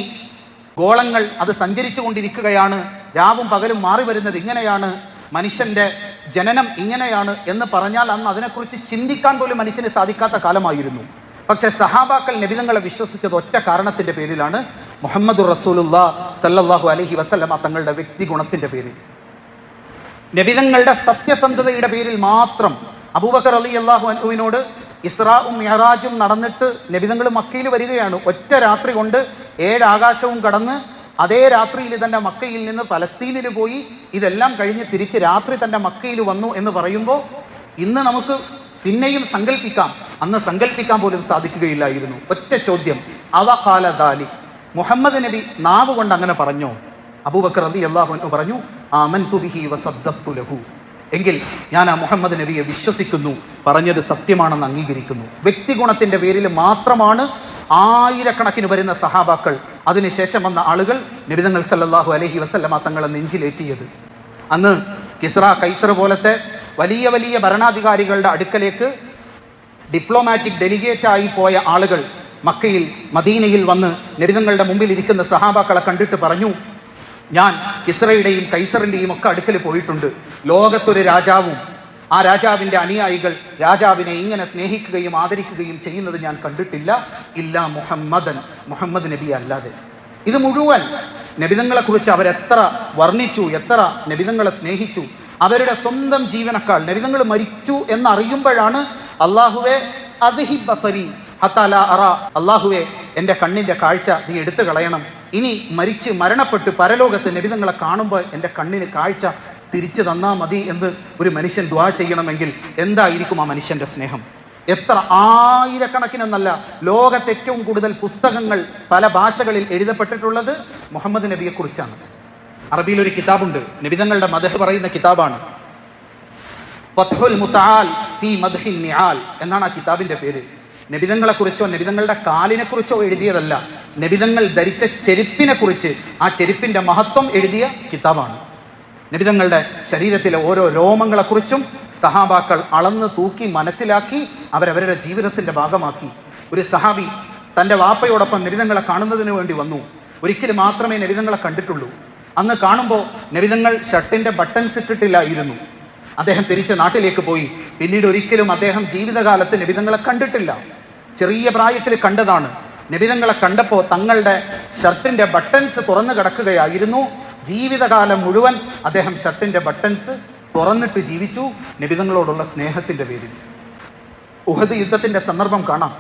ഗോളങ്ങൾ അത് സഞ്ചരിച്ചു കൊണ്ടിരിക്കുകയാണ്, രാവും പകലും മാറി വരുന്നത് ഇങ്ങനെയാണ്, മനുഷ്യന്റെ ജനനം ഇങ്ങനെയാണ് എന്ന് പറഞ്ഞാൽ അന്ന് അതിനെക്കുറിച്ച് ചിന്തിക്കാൻ പോലും മനുഷ്യന് സാധിക്കാത്ത കാലമായിരുന്നു. പക്ഷെ സഹാബാക്കൾ നബിതങ്ങളെ വിശ്വസിച്ചത് ഒറ്റ കാരണത്തിന്റെ പേരിലാണ്, മുഹമ്മദുർ റസൂലുള്ളാഹി സല്ലല്ലാഹു അലൈഹി വസല്ലമ തങ്ങളുടെ വ്യക്തി ഗുണത്തിന്റെ പേരിൽ, നബിതങ്ങളുടെ സത്യസന്ധതയുടെ പേരിൽ മാത്രം. അബൂബക്കർ റളിയല്ലാഹു അൻഹുവിനോട് ഇസ്രാഉം മിഅ്റാജും നടന്നിട്ട് നബിതങ്ങൾ മക്കയിൽ വരികയാണ്. ഒറ്റ രാത്രി കൊണ്ട് 7 ആകാശവും കടന്ന് അതേ രാത്രിയിൽ തന്റെ മക്കയിൽ നിന്ന് പലസ്തീനിൽ പോയി ഇതെല്ലാം കഴിഞ്ഞ് തിരിച്ച് രാത്രി തന്റെ മക്കയിൽ വന്നു എന്ന് പറയുമ്പോൾ ഇന്ന് നമുക്ക് പിന്നെയും സങ്കല്പിക്കാം, അന്ന് സങ്കല്പിക്കാൻ പോലും സാധിക്കുകയില്ലായിരുന്നു. ഒറ്റ ചോദ്യം, അവ ഖാല ദാലിക്, മുഹമ്മദ് നബി നാവ് കൊണ്ട് അങ്ങനെ പറഞ്ഞോ? അബൂബക്കർ റളിയല്ലാഹു അൻഹു പറഞ്ഞു, ആമൻതു ബിഹി വസദ്ദഖ്തു ലഹു, എങ്കിൽ ഞാൻ ആ മുഹമ്മദ് നബിയെ വിശ്വസിക്കുന്നു, പറഞ്ഞത് സത്യമാണെന്ന് അംഗീകരിക്കുന്നു. വ്യക്തിഗുണത്തിന്റെ പേരിൽ മാത്രമാണ് ആയിരക്കണക്കിന് വരുന്ന സഹാബാക്കൾ, അതിനുശേഷം വന്ന ആളുകൾ നബിതങ്ങൾ സല്ലല്ലാഹു അലൈഹി വസല്ലമ തങ്ങളെ നെഞ്ചിലേറ്റിയത്. അന്ന് കിസ്റ കൈസർ പോലത്തെ വലിയ വലിയ ഭരണാധികാരികളുടെ അടുക്കലേക്ക് ഡിപ്ലോമാറ്റിക് ഡെലിഗേറ്റായി പോയ ആളുകൾ മക്കയിൽ, മദീനയിൽ വന്ന് നബിതങ്ങളുടെ മുമ്പിൽ ഇരിക്കുന്ന സഹാബാക്കളെ കണ്ടിട്ട് പറഞ്ഞു, ഞാൻ കിസ്റയുടെയും കൈസറിന്റെയും ഒക്കെ അടുക്കൽ പോയിട്ടുണ്ട്. ലോകത്തൊരു രാജാവും ആ രാജാവിന്റെ അനുയായികൾ രാജാവിനെ ഇങ്ങനെ സ്നേഹിക്കുകയും ആദരിക്കുകയും ചെയ്യുന്നത് ഞാൻ കണ്ടിട്ടില്ല, ഇല്ലാ മുഹമ്മദൻ, മുഹമ്മദ് നബി അല്ലാതെ. ഇത് മുഴുവൻ നബിതങ്ങളെ കുറിച്ച് അവരെത്ര വർണ്ണിച്ചു, എത്ര നബിതങ്ങളെ സ്നേഹിച്ചു. അവരുടെ സ്വന്തം ജീവനക്കാൾ നബിതങ്ങൾ മരിച്ചു എന്നറിയുമ്പോഴാണ് അല്ലാഹുവേ അദ്ഹി ബസരി ഹത്താ ലാ അറ, അല്ലാഹുവേ എൻ്റെ കണ്ണിന്റെ കാഴ്ച നീ എടുത്തു കളയണം, ഇനി മരിച്ച് മരണപ്പെട്ട് പരലോകത്ത് നബിതങ്ങളെ കാണുമ്പോൾ എൻ്റെ കണ്ണിന് കാഴ്ച തിരിച്ചു തന്നാ മതി എന്ന് ഒരു മനുഷ്യൻ ദുആ ചെയ്യണമെങ്കിൽ എന്തായിരിക്കും ആ മനുഷ്യന്റെ സ്നേഹം? എത്ര ആയിരക്കണക്കിനെന്നല്ല, ലോകത്ത് ഏറ്റവും കൂടുതൽ പുസ്തകങ്ങൾ പല ഭാഷകളിൽ എഴുതപ്പെട്ടിട്ടുള്ളത് മുഹമ്മദ് നബിയെ കുറിച്ചാണ്. അറബിയിൽ ഒരു കിതാബുണ്ട്, നബിതങ്ങളുടെ മദ്ഹ് പറയുന്ന കിതാബാണ്, ഫത്ഹുൽ മുതആൽ ഫീ മദ്ഹിൻ നിആൽ എന്നാണ് ആ കിതാബിന്റെ പേര്. നബിതങ്ങളെ കുറിച്ചോ നബിതങ്ങളുടെ കാലിനെ കുറിച്ചോ എഴുതിയതല്ല, നബിതങ്ങൾ ധരിച്ച ചെരുപ്പിനെ കുറിച്ച്, ആ ചെരുപ്പിന്റെ മഹത്വം എഴുതിയ കിതാബാണ്. നബിതങ്ങളുടെ ശരീരത്തിലെ ഓരോ രോമങ്ങളെക്കുറിച്ചും സഹാബാക്കൾ അളന്ന് തൂക്കി മനസ്സിലാക്കി അവരവരുടെ ജീവിതത്തിന്റെ ഭാഗമാക്കി. ഒരു സഹാബി തന്റെ വാപ്പയോടൊപ്പം നബിതങ്ങളെ കാണുന്നതിന് വേണ്ടി വന്നു. ഒരിക്കൽ മാത്രമേ നബിതങ്ങളെ കണ്ടിട്ടുള്ളൂ. അന്ന് കാണുമ്പോൾ നബിതങ്ങൾ ഷർട്ടിന്റെ ബട്ടൺസ് ഇട്ടിട്ടില്ലായിരുന്നു. അദ്ദേഹം തിരിച്ച് നാട്ടിലേക്ക് പോയി. പിന്നീട് ഒരിക്കലും അദ്ദേഹം ജീവിതകാലത്ത് നബിതങ്ങളെ കണ്ടിട്ടില്ല. ചെറിയ പ്രായത്തിൽ കണ്ടതാണ്. നബിതങ്ങളെ കണ്ടപ്പോൾ തങ്ങളുടെ ഷർട്ടിന്റെ ബട്ടൺസ് തുറന്നു കിടക്കുകയായിരുന്നു. ജീവിതകാലം മുഴുവൻ അദ്ദേഹം ഷർട്ടിന്റെ ബട്ടൺസ് തുറന്നിട്ട് ജീവിച്ചു നബിതങ്ങളോടുള്ള സ്നേഹത്തിന്റെ പേരിൽ. ഉഹദ് യുദ്ധത്തിന്റെ സന്ദർഭം കാണാം.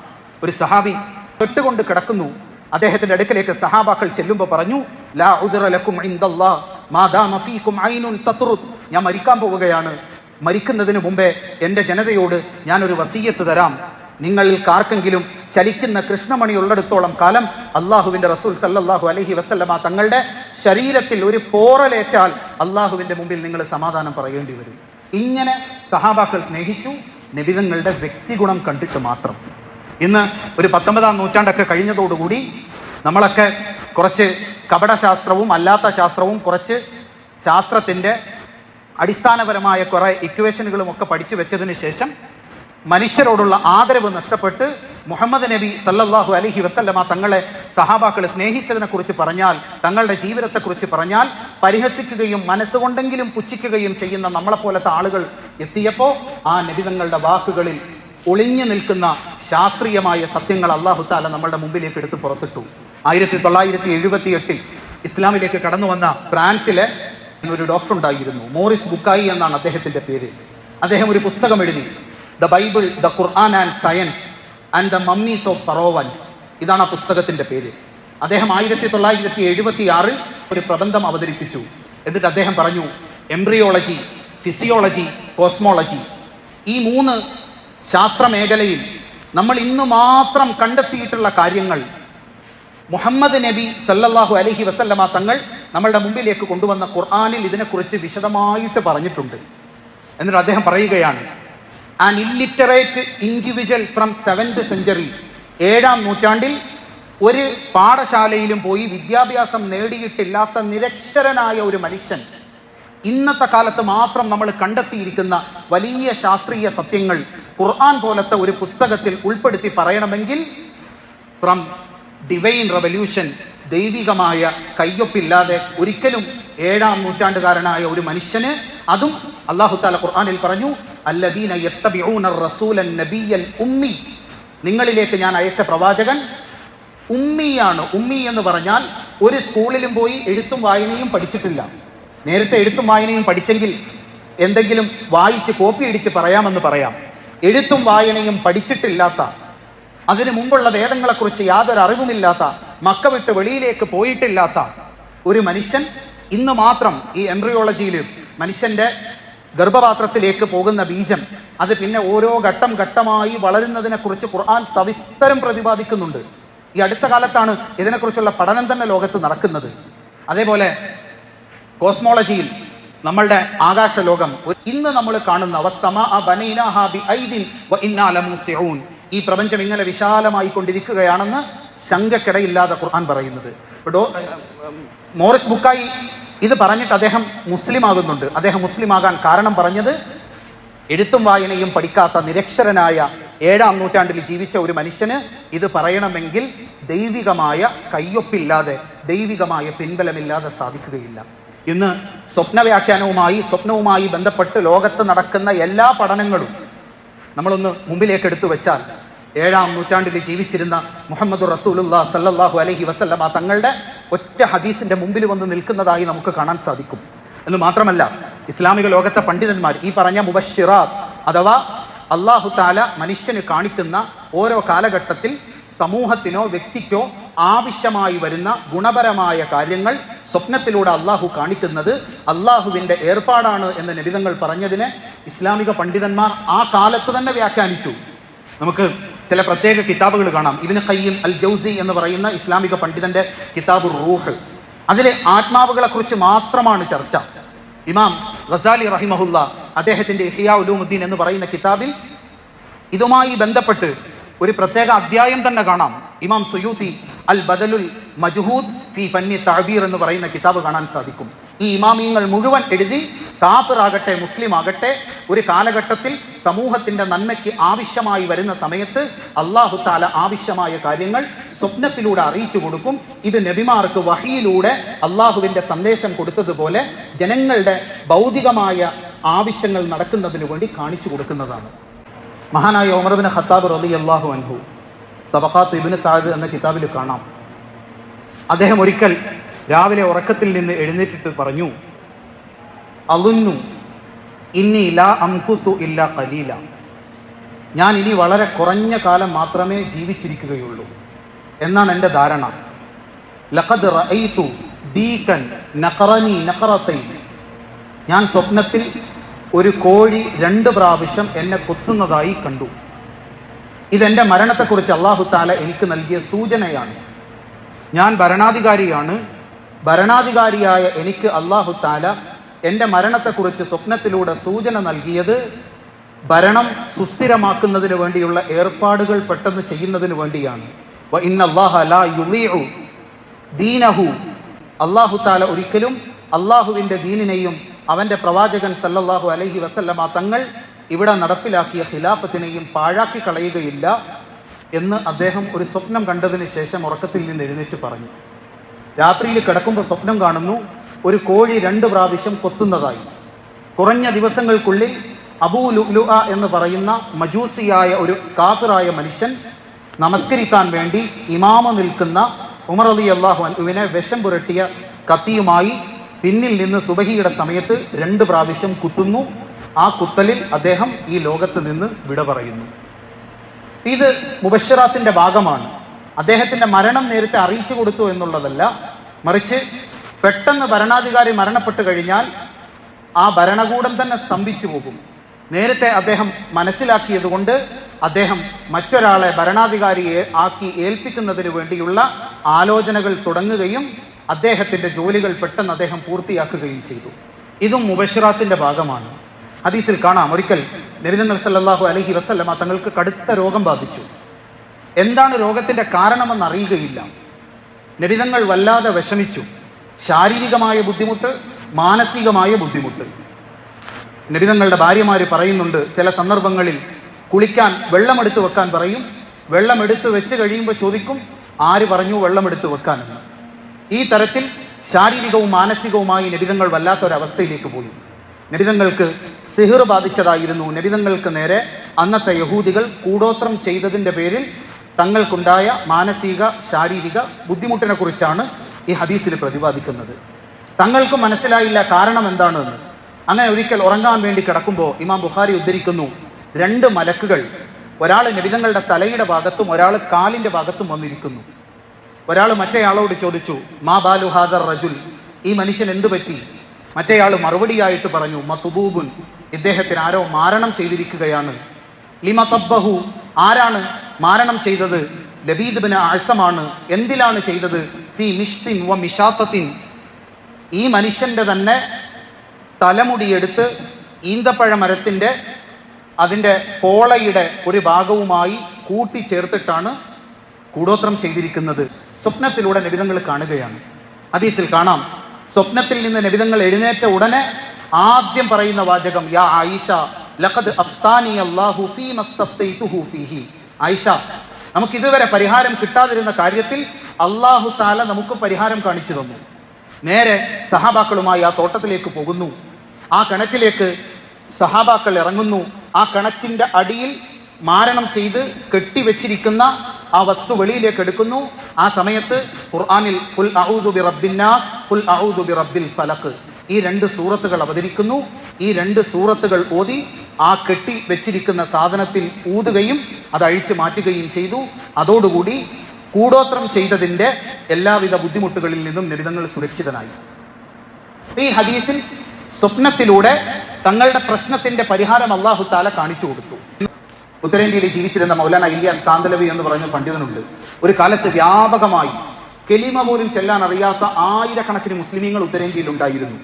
ഒരു സഹാബി പെട്ടുകൊണ്ട് കിടക്കുന്നു. അദ്ദേഹത്തിന്റെ അടുക്കലേക്ക് സഹാബാക്കൾ ചെല്ലുമ്പോൾ പറഞ്ഞു, ലാ ഉദ്റ ലക്കും ഇൻദല്ലാഹ് മാ ദാമ ഫീകും ഐനുൻ തത്റുദ്. ഞാൻ മരിക്കാൻ പോവുകയാണ്. മരിക്കുന്നതിന് മുമ്പേ എൻ്റെ ജനതയോട് ഞാനൊരു വസീയത്ത് തരാം. നിങ്ങൾക്കാർക്കെങ്കിലും ചലിക്കുന്ന കൃഷ്ണമണി ഉള്ളിടത്തോളം കാലം അള്ളാഹുവിന്റെ റസൂൽ സല്ലല്ലാഹു അലൈഹി വസല്ലമ തങ്ങളുടെ ശരീരത്തിൽ ഒരു പോറലേറ്റാൽ അള്ളാഹുവിന്റെ മുമ്പിൽ നിങ്ങൾ സമാധാനം പറയേണ്ടി വരും. ഇങ്ങനെ സഹാബാക്കൾ സ്നേഹിച്ചു നബിതങ്ങളുടെ വ്യക്തിഗുണം കണ്ടിട്ട് മാത്രം. ഇന്ന് ഒരു 19-ാം നൂറ്റാണ്ടൊക്കെ കഴിഞ്ഞതോടുകൂടി നമ്മളൊക്കെ കുറച്ച് കപടശാസ്ത്രവും അല്ലാത്ത ശാസ്ത്രവും കുറച്ച് ശാസ്ത്രത്തിൻ്റെ അടിസ്ഥാനപരമായ കുറേ ഇക്വേഷനുകളും ഒക്കെ പഠിച്ചു വെച്ചതിന് ശേഷം മനുഷ്യരോടുള്ള ആദരവ് നഷ്ടപ്പെട്ട് മുഹമ്മദ് നബി സല്ലല്ലാഹു അലൈഹി വസല്ലമ തങ്ങളെ സഹാബാക്കൾ സ്നേഹിച്ചതിനെ കുറിച്ച് പറഞ്ഞാൽ, തങ്ങളുടെ ജീവിതത്തെക്കുറിച്ച് പറഞ്ഞാൽ പരിഹസിക്കുകയും മനസ്സുകൊണ്ടെങ്കിലും പുച്ഛിക്കുകയും ചെയ്യുന്ന നമ്മളെപ്പോലത്തെ ആളുകൾ എത്തിയപ്പോൾ ആ നബിതങ്ങളുടെ വാക്കുകളിൽ ഒളിഞ്ഞു നിൽക്കുന്ന ശാസ്ത്രീയമായ സത്യങ്ങൾ അല്ലാഹു തആല നമ്മളുടെ മുമ്പിലേക്ക് എടുത്ത് പുറത്തിട്ടു. 1978 ഇസ്ലാമിലേക്ക് കടന്നു വന്ന ഫ്രാൻസിലെ ഒരു ഡോക്ടർ ഉണ്ടായിരുന്നു, മോറിസ് ബുക്കായി എന്നാണ് അദ്ദേഹത്തിന്റെ പേര്. അദ്ദേഹം ഒരു പുസ്തകം എഴുതി, the Bible, the Quran and science and the mummies of pharaohs. ഇതാണ് ആ പുസ്തകത്തിന്റെ പേര്. അദ്ദേഹം 1976 ഒരു പ്രബന്ധം അവതരിപ്പിച്ചു. എന്നിട്ട് അദ്ദേഹം പറഞ്ഞു, എംബ്രിയോളജി, ഫിസിയോളജി, കോസ്മോളജി, ഈ 3 ശാസ്ത്രമേഖലയിൽ നമ്മൾ ഇന്ന് മാത്രം കണ്ടെത്തിയിട്ടുള്ള കാര്യങ്ങൾ മുഹമ്മദ് നബി സല്ലല്ലാഹു അലൈഹി വസല്ലമ തങ്ങൾ നമ്മളുടെ മുമ്പിലേക്ക് കൊണ്ടുവന്ന ഖുർആനിൽ ഇതിനെക്കുറിച്ച് വിശദമായിട്ട് പറഞ്ഞിട്ടുണ്ട്. എന്നിട്ട് അദ്ദേഹം പറയുകയാണ്, an illiterate individual from 7th century, 7-ാം നൂറ്റാണ്ടിൽ ഒരു പാഠശാലയിലും പോയി വിദ്യാഭ്യാസം നേടിയിട്ടില്ലാത്ത നിരക്ഷരനായ ഒരു മനുഷ്യൻ ഇന്നത്തെ കാലത്ത് മാത്രം നമ്മൾ കണ്ടെത്തിയിരിക്കുന്ന വലിയ ശാസ്ത്രീയ സത്യങ്ങൾ ഖുർആൻ പോലത്തെ ഒരു പുസ്തകത്തിൽ ഉൾപ്പെടുത്തി പറയണമെങ്കിൽ ഫ്രം ഡിവൈൻ റെവല്യൂഷൻ, ദൈവികമായ കയ്യൊപ്പില്ലാതെ ഒരിക്കലും 7-ാം നൂറ്റാണ്ടുകാരനായ ഒരു മനുഷ്യന്, അതും അല്ലാഹു തആല ഖുർആനിൽ പറഞ്ഞു, അല്ലദീന യത്തബിഊന റസൂലൻ നബിയൽ ഉമ്മി, നിങ്ങളിലേക്ക് ഞാൻ അയച്ച പ്രവാചകൻ ഉമ്മിയാണ്. ഉമ്മി എന്ന് പറഞ്ഞാൽ ഒരു സ്കൂളിലും പോയി എഴുത്തും വായനയും പഠിച്ചിട്ടില്ല. നേരത്തെ എഴുത്തും വായനയും പഠിച്ചെങ്കിൽ എന്തെങ്കിലും വായിച്ച് കോപ്പി അടിച്ച് പറയാമെന്ന് പറയാം. എഴുത്തും വായനയും പഠിച്ചിട്ടില്ലാത്ത, അതിനു മുമ്പുള്ള വേദങ്ങളെക്കുറിച്ച് യാതൊരു അറിവുമില്ലാത്ത, മക്ക വിട്ട് വെളിയിലേക്ക് പോയിട്ടില്ലാത്ത ഒരു മനുഷ്യൻ ഇന്ന് മാത്രം ഈ എംബ്രിയോളജിയിൽ മനുഷ്യന്റെ ഗർഭപാത്രത്തിലേക്ക് പോകുന്ന ബീജം, അത് പിന്നെ ഓരോ ഘട്ടം ഘട്ടമായി വളരുന്നതിനെ കുറിച്ച് ഖുർആൻ സവിസ്തരം പ്രതിപാദിക്കുന്നുണ്ട്. ഈ അടുത്ത കാലത്താണ് ഇതിനെക്കുറിച്ചുള്ള പഠനം തന്നെ ലോകത്ത് നടക്കുന്നത്. അതേപോലെ കോസ്മോളജിയിൽ നമ്മളുടെ ആകാശ ലോകം ഇന്ന് നമ്മൾ കാണുന്ന ഈ പ്രപഞ്ചം ഇങ്ങനെ വിശാലമായി കൊണ്ടിരിക്കുകയാണെന്ന് ശങ്കക്കിടയില്ലാതെ ഖുർആൻ പറയുന്നത്. മോറിസ് ബുക്കായി ഇത് പറഞ്ഞിട്ട് അദ്ദേഹം മുസ്ലിം ആകുന്നുണ്ട്. അദ്ദേഹം മുസ്ലിം ആകാൻ കാരണം പറഞ്ഞത്, എഴുത്തും വായനയും പഠിക്കാത്ത നിരക്ഷരനായ 7-ാം നൂറ്റാണ്ടിൽ ജീവിച്ച ഒരു മനുഷ്യന് ഇത് പറയണമെങ്കിൽ ദൈവികമായ കയ്യൊപ്പില്ലാതെ, ദൈവികമായ പിൻബലമില്ലാതെ സാധിക്കുകയില്ല. ഇന്ന് സ്വപ്നവുമായി ബന്ധപ്പെട്ട് ലോകത്ത് നടക്കുന്ന എല്ലാ പഠനങ്ങളും നമ്മളൊന്ന് മുമ്പിലേക്ക് എടുത്തു വെച്ചാൽ 7-ാം നൂറ്റാണ്ടിൽ ജീവിച്ചിരുന്ന മുഹമ്മദ് റസൂലുള്ളാഹി സല്ലല്ലാഹു അലൈഹി വസല്ലമ തങ്ങളുടെ ഒറ്റ ഹദീസിന്റെ മുമ്പിൽ വന്ന് നിൽക്കുന്നതായി നമുക്ക് കാണാൻ സാധിക്കും. എന്ന് മാത്രമല്ല, ഇസ്ലാമിക ലോകത്തെ പണ്ഡിതന്മാർ ഈ പറഞ്ഞ മുബശ്ശിറാത്ത് അഥവാ അല്ലാഹു തആല മനുഷ്യന് കാണിക്കുന്ന ഓരോ കാലഘട്ടത്തിൽ സമൂഹത്തിനോ വ്യക്തിക്കോ ആവശ്യമായി വരുന്ന ഗുണപരമായ കാര്യങ്ങൾ സ്വപ്നത്തിലൂടെ അള്ളാഹു കാണിക്കുന്നത് അള്ളാഹുവിൻ്റെ ഏർപ്പാടാണ് എന്ന് നബിതങ്ങൾ പറഞ്ഞതിനെ ഇസ്ലാമിക പണ്ഡിതന്മാർ ആ കാലത്ത് തന്നെ വ്യാഖ്യാനിച്ചു. നമുക്ക് ചില പ്രത്യേക കിതാബുകൾ കാണാം. ഇബ്നു ഖയ്യിം അൽ ജൗസി എന്ന് പറയുന്ന ഇസ്ലാമിക പണ്ഡിതന്റെ കിതാബ് റൂഹ്, അതിലെ ആത്മാവുകളെ കുറിച്ച് മാത്രമാണ് ചർച്ച. ഇമാം ഗസാലി റഹിമഹുല്ല അദ്ദേഹത്തിന്റെ ഇഹ്യാ ഉലൂമുദ്ദീൻ എന്ന് പറയുന്ന കിതാബിൽ ഇതുമായി ബന്ധപ്പെട്ട് ഒരു പ്രത്യേക അധ്യായം തന്നെ കാണാം. ഇമാം സുയൂത്തി അൽ ബദലുൽ മജ്ഹൂദ് ഫി ഫന്നി തഅബീർ എന്ന് പറയുന്ന കിതാബ് കാണാൻ സാധിക്കും. ഈ ഇമാമിയങ്ങൾ മുഴുവൻ എഴുതി, കാഫിറാകട്ടെ മുസ്ലിം ആകട്ടെ, ഒരു കാലഘട്ടത്തിൽ സമൂഹത്തിന്റെ നന്മയ്ക്ക് ആവശ്യമായി വരുന്ന സമയത്ത് അല്ലാഹു തആല ആവശ്യമായ കാര്യങ്ങൾ സ്വപ്നത്തിലൂടെ അറിയിച്ചു കൊടുക്കും. ഇത് നബിമാർക്ക് വഹിയിലൂടെ അള്ളാഹുവിന്റെ സന്ദേശം കൊടുത്തതുപോലെ ജനങ്ങളുടെ ഭൗതികമായ ആവശ്യങ്ങൾ നടക്കുന്നതിന് വേണ്ടി കാണിച്ചു കൊടുക്കുന്നതാണ്. മഹാനായ ഉമർ ഇബ്നു ഖത്താബ് റളിയല്ലാഹു അൻഹു തബഖാത്ത് ഇബ്നു സഅദ് എന്ന കിതാബിൽ കാണാം. അദ്ദേഹം ഒരിക്കൽ രാവിലെ ഉറക്കത്തിൽ നിന്ന് എഴുന്നേറ്റിട്ട് പറഞ്ഞു, അളുന്നു ഇന്നി ലാ അംകുതു ഇല്ലാ ഖലീല, ഞാൻ ഇനി വളരെ കുറഞ്ഞ കാലം മാത്രമേ ജീവിച്ചിരിക്കുകയുള്ളൂ എന്നാണ് എൻ്റെ ധാരണ. ലഖദ് റഅയ്തു ദീകൻ നഖറനി നഖറതൈൻ, ഞാൻ സ്വപ്നത്തിൽ ഒരു കോഴി 2 പ്രാവശ്യം എന്നെ കൊത്തുന്നതായി കണ്ടു. ഇതെൻ്റെ മരണത്തെക്കുറിച്ച് അല്ലാഹു തആല എനിക്ക് നൽകിയ സൂചനയാണ്. ഞാൻ ഭരണാധികാരിയാണ്. ഭരണാധികാരിയായ എനിക്ക് അല്ലാഹു തആല എൻ്റെ മരണത്തെക്കുറിച്ച് സ്വപ്നത്തിലൂടെ സൂചന നൽകിയത് ഭരണം സുസ്ഥിരമാക്കുന്നതിന് വേണ്ടിയുള്ള ഏർപ്പാടുകൾ പെട്ടെന്ന് ചെയ്യുന്നതിന് വേണ്ടിയാണ്. വ ഇന്നല്ലാഹ ലാ യുളീഉ ദീനഹു, അല്ലാഹു തആല ഒരിക്കലും അല്ലാഹുവിൻ്റെ ദീനിനെയും അവൻ്റെ പ്രവാചകൻ സല്ലല്ലാഹു അലൈഹി വസല്ലമ തങ്ങൾ ഇവിടെ നടപ്പിലാക്കിയ ഖിലാഫത്തിനെയും പാഴാക്കി കളയുകയില്ല എന്ന് അദ്ദേഹം ഒരു സ്വപ്നം കണ്ടതിന് ശേഷം ഉറക്കത്തിൽ നിന്ന് എഴുന്നേറ്റ് പറഞ്ഞു. രാത്രിയിൽ കിടക്കുമ്പോൾ സ്വപ്നം കാണുന്നു, ഒരു കോഴി 2 പ്രാവശ്യം കൊത്തുന്നതായി. കുറഞ്ഞ ദിവസങ്ങൾക്കുള്ളിൽ അബൂ ലുഅ്ലുഅ എന്ന് പറയുന്ന മജൂസിയായ ഒരു കാഫിറായ മനുഷ്യൻ നമസ്കരിക്കാൻ വേണ്ടി ഇമാമ നിൽക്കുന്ന ഉമർ റളിയല്ലാഹു അൻഹുവിനെ വിഷം പുരട്ടിയ കത്തിയുമായി പിന്നിൽ നിന്ന് സുബഹിയുടെ സമയത്ത് 2 പ്രാവശ്യം കുത്തുന്നു. ആ കുത്തലിൽ അദ്ദേഹം ഈ ലോകത്ത് നിന്ന് വിട പറയുന്നു. ഇത് മുബശ്ശിറാത്തിന്റെ ഭാഗമാണ്. അദ്ദേഹത്തിന്റെ മരണം നേരത്തെ അറിയിച്ചു കൊടുത്തു എന്നുള്ളതല്ല, മറിച്ച് പെട്ടെന്ന് ഭരണാധികാരി മരണപ്പെട്ടു കഴിഞ്ഞാൽ ആ ഭരണകൂടം തന്നെ സ്തംഭിച്ചു പോകും. നേരത്തെ അദ്ദേഹം മനസ്സിലാക്കിയത് കൊണ്ട് അദ്ദേഹം മറ്റൊരാളെ ഭരണാധികാരിയെ ആക്കി ഏൽപ്പിക്കുന്നതിന് വേണ്ടിയുള്ള ആലോചനകൾ തുടങ്ങുകയും അദ്ദേഹത്തിന്റെ ജോലികൾ പെട്ടെന്ന് അദ്ദേഹം പൂർത്തിയാക്കുകയും ചെയ്തു. ഇതും മുബശ്ശിറാത്തിന്റെ ഭാഗമാണ്. ഹദീസിൽ കാണാം, ഒരിക്കൽ നബി സല്ലല്ലാഹു അലൈഹി വസല്ലമ തങ്ങൾക്ക് കടുത്ത രോഗം ബാധിച്ചു. എന്താണ് രോഗത്തിന്റെ കാരണമെന്ന് അറിയുകയില്ല. നബി തങ്ങൾ വല്ലാതെ വിഷമിച്ചു. ശാരീരികമായ ബുദ്ധിമുട്ട്, മാനസികമായ ബുദ്ധിമുട്ട്. നബി തങ്ങളുടെ ഭാര്യമാര് പറയുന്നുണ്ട്, ചില സന്ദർഭങ്ങളിൽ കുളിക്കാൻ വെള്ളമെടുത്ത് വെക്കാൻ പറയും. വെള്ളമെടുത്ത് വെച്ച് കഴിയുമ്പോൾ ചോദിക്കും, ആര് പറഞ്ഞു വെള്ളമെടുത്ത് വെക്കാനെന്ന്. ഈ തരത്തിൽ ശാരീരികവും മാനസികവുമായി നബി തങ്ങൾ വല്ലാത്തൊരവസ്ഥയിലേക്ക് പോയി. നബി തങ്ങൾക്ക് സിഹിർ ബാധിച്ചതായിരുന്നു. നബി തങ്ങൾക്ക് നേരെ അന്നത്തെ യഹൂദികൾ കൂടോത്രം ചെയ്തതിന്റെ പേരിൽ തങ്ങൾക്കുണ്ടായ മാനസിക ശാരീരിക ബുദ്ധിമുട്ടിനെ കുറിച്ചാണ് ഈ ഹദീസിൽ പ്രതിപാദിക്കുന്നത്. തങ്ങൾക്ക് മനസ്സിലായില്ല കാരണം എന്താണെന്ന്. അങ്ങനെ ഒരിക്കൽ ഉറങ്ങാൻ വേണ്ടി കിടക്കുമ്പോൾ ഇമാം ബുഖാരി ഉദ്ധരിക്കുന്നു, 2 മലക്കുകൾ, ഒരാൾ നബി തങ്ങളുടെ തലയുടെ ഭാഗത്തും ഒരാൾ കാലിന്റെ ഭാഗത്തും വന്നിരിക്കുന്നു. ഒരാൾ മറ്റേയാളോട് ചോദിച്ചു, മാ ബാലു ഹാദർ റജുൽ, ഈ മനുഷ്യൻ എന്തു പറ്റി? മറ്റേയാൾ മറുപടിയായിട്ട് പറഞ്ഞു, മത്ബൂബുൻ, ഇദ്ദേഹത്തിന് ആരോ മാരണം ചെയ്തിരിക്കുകയാണ്. ലിമ തബ്ബഹു, ആരാണ് മാരണം ചെയ്തത്? ലബീദ് ബിൻ അഅ്സമാണ്. എന്തിലാണ് ചെയ്തത്? ഫീ മിഷ്തിൻ വ മിഷാത്തത്തിൻ, ഈ മനുഷ്യന്റെ തന്നെ തലമുടിയെടുത്ത് ഈന്തപ്പഴ മരത്തിന്റെ അതിന്റെ പോളയുടെ ഒരു ഭാഗവുമായി കൂട്ടിച്ചേർത്തിട്ടാണ് കൂടോത്രം ചെയ്തിരിക്കുന്നത്. സ്വപ്നത്തിലൂടെ നബി തങ്ങൾ കാണുകയാണ്. ഹദീസിൽ കാണാം, സ്വപ്നത്തിൽ നിന്ന് നബി തങ്ങൾ എഴുന്നേറ്റ ഉടനെ ആദ്യം പറയുന്ന വാചകം, യാ ആയിഷ ലഖദ് അഫ്താനി അല്ലാഹു ഫീ മസ്തഫ്തൈതുഹു ഫീഹി. ആയിഷ, നമുക്ക് ഇതുവരെ പരിഹാരം കിട്ടാതിരുന്ന കാര്യത്തിൽ അല്ലാഹു തആല നമുക്ക് പരിഹാരം കാണിച്ചു തന്നു. നേരെ സഹാബാക്കളുമായി ആ തോട്ടത്തിലേക്ക് പോകുന്നു. ആ കിണറ്റിലേക്ക് സഹാബാക്കൾ ഇറങ്ങുന്നു. ആ കിണറ്റിന്റെ അടിയിൽ മാരണം ചെയ്ത് കെട്ടിവെച്ചിരിക്കുന്ന ആ വസ്തു വെളിയിലേക്ക് എടുക്കുന്നു. ആ സമയത്ത് ഖുർആനിൽ ഖുൽ അഊദു ബിറബ്ബിന്നാസ് ഖുൽ അഊദു ബിറബ്ബിൽ ഫലഖ്, ഈ 2 സൂറത്തുകൾ അവതരിക്കുന്നു. ഈ 2 സൂറത്തുകൾ ഓതി ആ കെട്ടി വെച്ചിരിക്കുന്ന സാധനത്തിൽ ഊതുകയും അത് അഴിച്ചു മാറ്റുകയും ചെയ്തു. അതോടുകൂടി കൂടോത്രം ചെയ്തതിന്റെ എല്ലാവിധ ബുദ്ധിമുട്ടുകളിൽ നിന്നും നബി തങ്ങൾ സുരക്ഷിതനായി. ഈ ഹദീസിൽ സ്വപ്നത്തിലൂടെ തങ്ങളുടെ പ്രശ്നത്തിന്റെ പരിഹാരം അല്ലാഹു തആല കാണിച്ചു കൊടുത്തു. ഉത്തരേന്ത്യയിൽ ജീവിച്ചിരുന്ന മൗലാന ഇലിയാസ് കാന്തലവി എന്ന് പറഞ്ഞ പണ്ഡിതനുണ്ട്. ഒരു കാലത്ത് വ്യാപകമായി കെലിമ പോലും ചെല്ലാൻ അറിയാത്ത ആയിരക്കണക്കിന് മുസ്ലിമീങ്ങൾ ഉത്തരേന്ത്യയിൽ ഉണ്ടായിരുന്നു.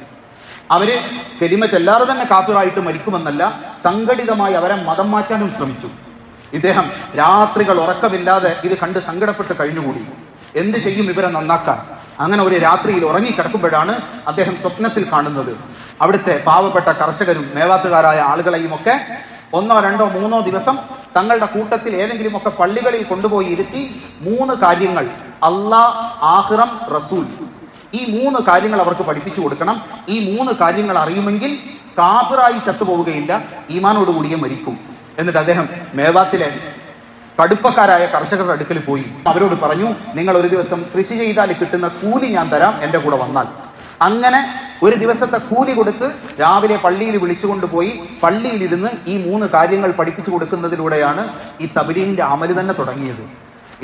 അവര് കെലിമ ചെല്ലാതെ തന്നെ കാഫിറായിട്ട് മരിക്കുമെന്നല്ല, സംഘടിതമായി അവരെ മതം മാറ്റാനും ശ്രമിച്ചു. ഇദ്ദേഹം രാത്രികൾ ഉറക്കമില്ലാതെ ഇത് കണ്ട് സങ്കടപ്പെട്ട് കഴിഞ്ഞുകൂടി. എന്ത് ചെയ്യും ഇവരെ നന്നാക്കാൻ? അങ്ങനെ ഒരു രാത്രിയിൽ ഉറങ്ങിക്കിടക്കുമ്പോഴാണ് അദ്ദേഹം സ്വപ്നത്തിൽ കാണുന്നത് അവിടുത്തെ പാവപ്പെട്ട കർഷകരും മേവാത്തുകാരായ ആളുകളെയും ഒക്കെ 1, 2, 3 ദിവസം തങ്ങളുടെ കൂട്ടത്തിൽ ഏതെങ്കിലും ഒക്കെ പള്ളികളിൽ കൊണ്ടുപോയി ഇരുത്തി 3 കാര്യങ്ങൾ, അല്ലാഹ്, ആഖിറം, റസൂൽ, ഈ 3 കാര്യങ്ങൾ അവർക്ക് പഠിപ്പിച്ചു കൊടുക്കണം. ഈ 3 കാര്യങ്ങൾ അറിയുമെങ്കിൽ കാഫിറായി ചത്തുപോവുകയില്ല, ഈമാനോടുകൂടിയേ മരിക്കും. എന്നിട്ട് അദ്ദേഹം മേവാത്തിലെ കടുപ്പക്കാരായ കർഷകരുടെ അടുക്കൽ പോയി അവരോട് പറഞ്ഞു, നിങ്ങൾ ഒരു ദിവസം കൃഷി ചെയ്താൽ കിട്ടുന്ന കൂലി ഞാൻ തരാം, എന്റെ കൂടെ വന്നാൽ. അങ്ങനെ ഒരു ദിവസത്തെ കൂലി കൊടുത്ത് രാവിലെ പള്ളിയിൽ വിളിച്ചുകൊണ്ടുപോയി പള്ളിയിലിരുന്ന് ഈ 3 കാര്യങ്ങൾ പഠിപ്പിച്ചു കൊടുക്കുന്നതിലൂടെയാണ് ഈ തബ്ലീഗിന്റെ അമല് തന്നെ തുടങ്ങിയത്.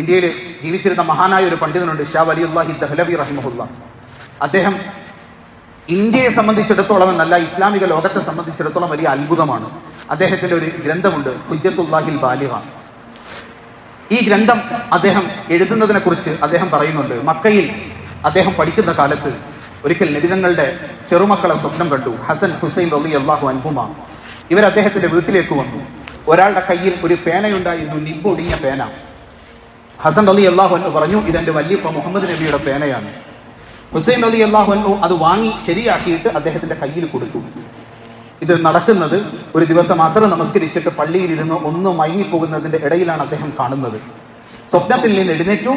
ഇന്ത്യയിൽ ജീവിച്ചിരുന്ന മഹാനായ ഒരു പണ്ഡിതനുണ്ട്, ഷാ വലിയുല്ലാഹി ദഹ്ലവി റഹിമഹുല്ല. അദ്ദേഹം ഇന്ത്യയെ സംബന്ധിച്ചിടത്തോളം എന്നല്ല, ഇസ്ലാമിക ലോകത്തെ സംബന്ധിച്ചിടത്തോളം വലിയ അത്ഭുതമാണ്. അദ്ദേഹത്തിന്റെ ഒരു ഗ്രന്ഥമുണ്ട്, ഹുജ്ജത്തുല്ലാഹിൽ ബാലിഗ. ഈ ഗ്രന്ഥം അദ്ദേഹം എഴുതുന്നതിനെ കുറിച്ച് അദ്ദേഹം പറയുന്നുണ്ട്, മക്കയിൽ അദ്ദേഹം പഠിക്കുന്ന കാലത്ത് ഒരിക്കൽ നബിതങ്ങളുടെ ചെറുമക്കളെ സ്വപ്നം കണ്ടു. ഹസൻ ഹുസൈൻ റളിയല്ലാഹു അൻഹുമ ഇവർ അദ്ദേഹത്തിന്റെ വീട്ടിലേക്ക് വന്നു. ഒരാളുടെ കയ്യിൽ ഒരു പേനയുണ്ടായിരുന്നു, നിബ്ബ് ഒടിഞ്ഞ പേന. ഹസൻ റളിയല്ലാഹു അൻഹു പറഞ്ഞു, ഇതെന്റെ വല്യപ്പ മുഹമ്മദ് നബിയുടെ പേനയാണ്. ഹുസൈൻ റളിയല്ലാഹു അൻഹു അത് വാങ്ങി ശരിയാക്കിയിട്ട് അദ്ദേഹത്തിന്റെ കയ്യിൽ കൊടുത്തു. ഇത് നടക്കുന്നത് ഒരു ദിവസം അസർ നമസ്കരിച്ചിട്ട് പള്ളിയിലിരുന്ന് ഒന്ന് മയങ്ങിപ്പോകുന്നതിന്റെ ഇടയിലാണ് അദ്ദേഹം കാണുന്നത്. സ്വപ്നത്തിൽ നിന്ന് എഴുന്നേറ്റു.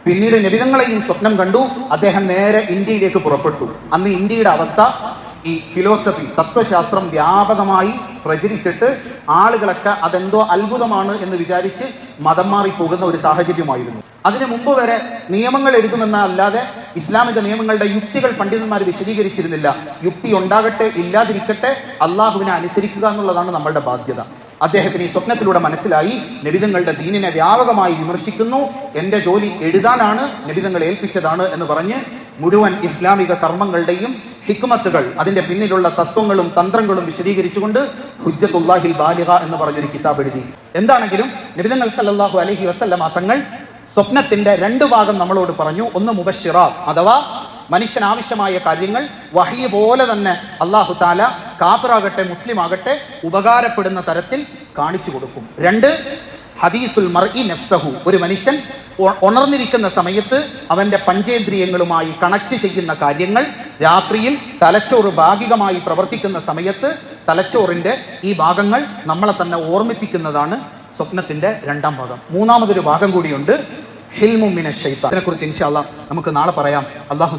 പിന്നീട് നബിതങ്ങളെയും സ്വപ്നം കണ്ടു. അദ്ദേഹം നേരെ ഇന്ത്യയിലേക്ക് പുറപ്പെട്ടു. അന്ന് ഇന്ത്യയുടെ അവസ്ഥ, ഈ ഫിലോസഫി, തത്വശാസ്ത്രം വ്യാപകമായി പ്രചരിച്ചിട്ട് ആളുകളൊക്കെ അതെന്തോ അത്ഭുതമാണ് എന്ന് വിചാരിച്ച് മതം മാറി പോകുന്ന ഒരു സാഹചര്യമായിരുന്നു. അതിനു മുമ്പ് വരെ നിയമങ്ങൾ എഴുതുമെന്നല്ലാതെ ഇസ്ലാമിക നിയമങ്ങളുടെ യുക്തികൾ പണ്ഡിതന്മാർ വിശദീകരിച്ചിരുന്നില്ല. യുക്തി ഉണ്ടാകട്ടെ ഇല്ലാതിരിക്കട്ടെ, അള്ളാഹുവിനെ അനുസരിക്കുക എന്നുള്ളതാണ് നമ്മളുടെ ബാധ്യത. അദ്ദേഹത്തിന് ഈ സ്വപ്നത്തിലൂടെ മനസ്സിലായി, നബിതങ്ങളുടെ ദീനിനെ വ്യാപകമായി വിമർശിക്കുന്നു, എന്റെ ജോലി എഴുതാനാണ്, നബിതങ്ങൾ ഏൽപ്പിച്ചതാണ് എന്ന് പറഞ്ഞ് മുഴുവൻ ഇസ്ലാമിക കർമ്മങ്ങളുടെയും ഹിക്മത്തുകൾ, അതിന്റെ പിന്നിലുള്ള തത്വങ്ങളും തന്ത്രങ്ങളും വിശദീകരിച്ചുകൊണ്ട് ഹുജ്ജത്തുല്ലാഹിൽ ബാലിഗ എന്ന് പറഞ്ഞൊരു കിതാബ് എഴുതി. എന്താണെങ്കിലും നബിതങ്ങൾ സല്ലല്ലാഹു അലൈഹി വസല്ലമ തങ്ങൾ സ്വപ്നത്തിന്റെ 2 ഭാഗം നമ്മളോട് പറഞ്ഞു. ഒന്ന് മുബശ്ശിറാത്ത്, അഥവാ മനുഷ്യന് ആവശ്യമായ കാര്യങ്ങൾ വഹി പോലെ തന്നെ അല്ലാഹു തആല കാഫിറാകട്ടെ മുസ്ലിം ആകട്ടെ ഉപകാരപ്പെടുന്ന തരത്തിൽ കാണിച്ചു കൊടുക്കും. 2 ഹദീസുൽ മർഇ നഫ്സഹു, ഒരു മനുഷ്യൻ ഉണർന്നിരിക്കുന്ന സമയത്ത് അവന്റെ പഞ്ചേന്ദ്രിയങ്ങളുമായി കണക്ട് ചെയ്യുന്ന കാര്യങ്ങൾ രാത്രിയിൽ തലച്ചോറ് ഭാഗികമായി പ്രവർത്തിക്കുന്ന സമയത്ത് തലച്ചോറിന്റെ ഈ ഭാഗങ്ങൾ നമ്മളെ തന്നെ ഓർമ്മിപ്പിക്കുന്നതാണ് സ്വപ്നത്തിന്റെ 2ാം ഭാഗം. 3ാമതൊരു ഭാഗം കൂടിയുണ്ട്, ഹിൽമു മിനശ് ശൈത്താൻ. അതിനെക്കുറിച്ച് ഇൻഷാ അല്ലാഹ് നമുക്ക് നാളെ പറയാം. അല്ലാഹു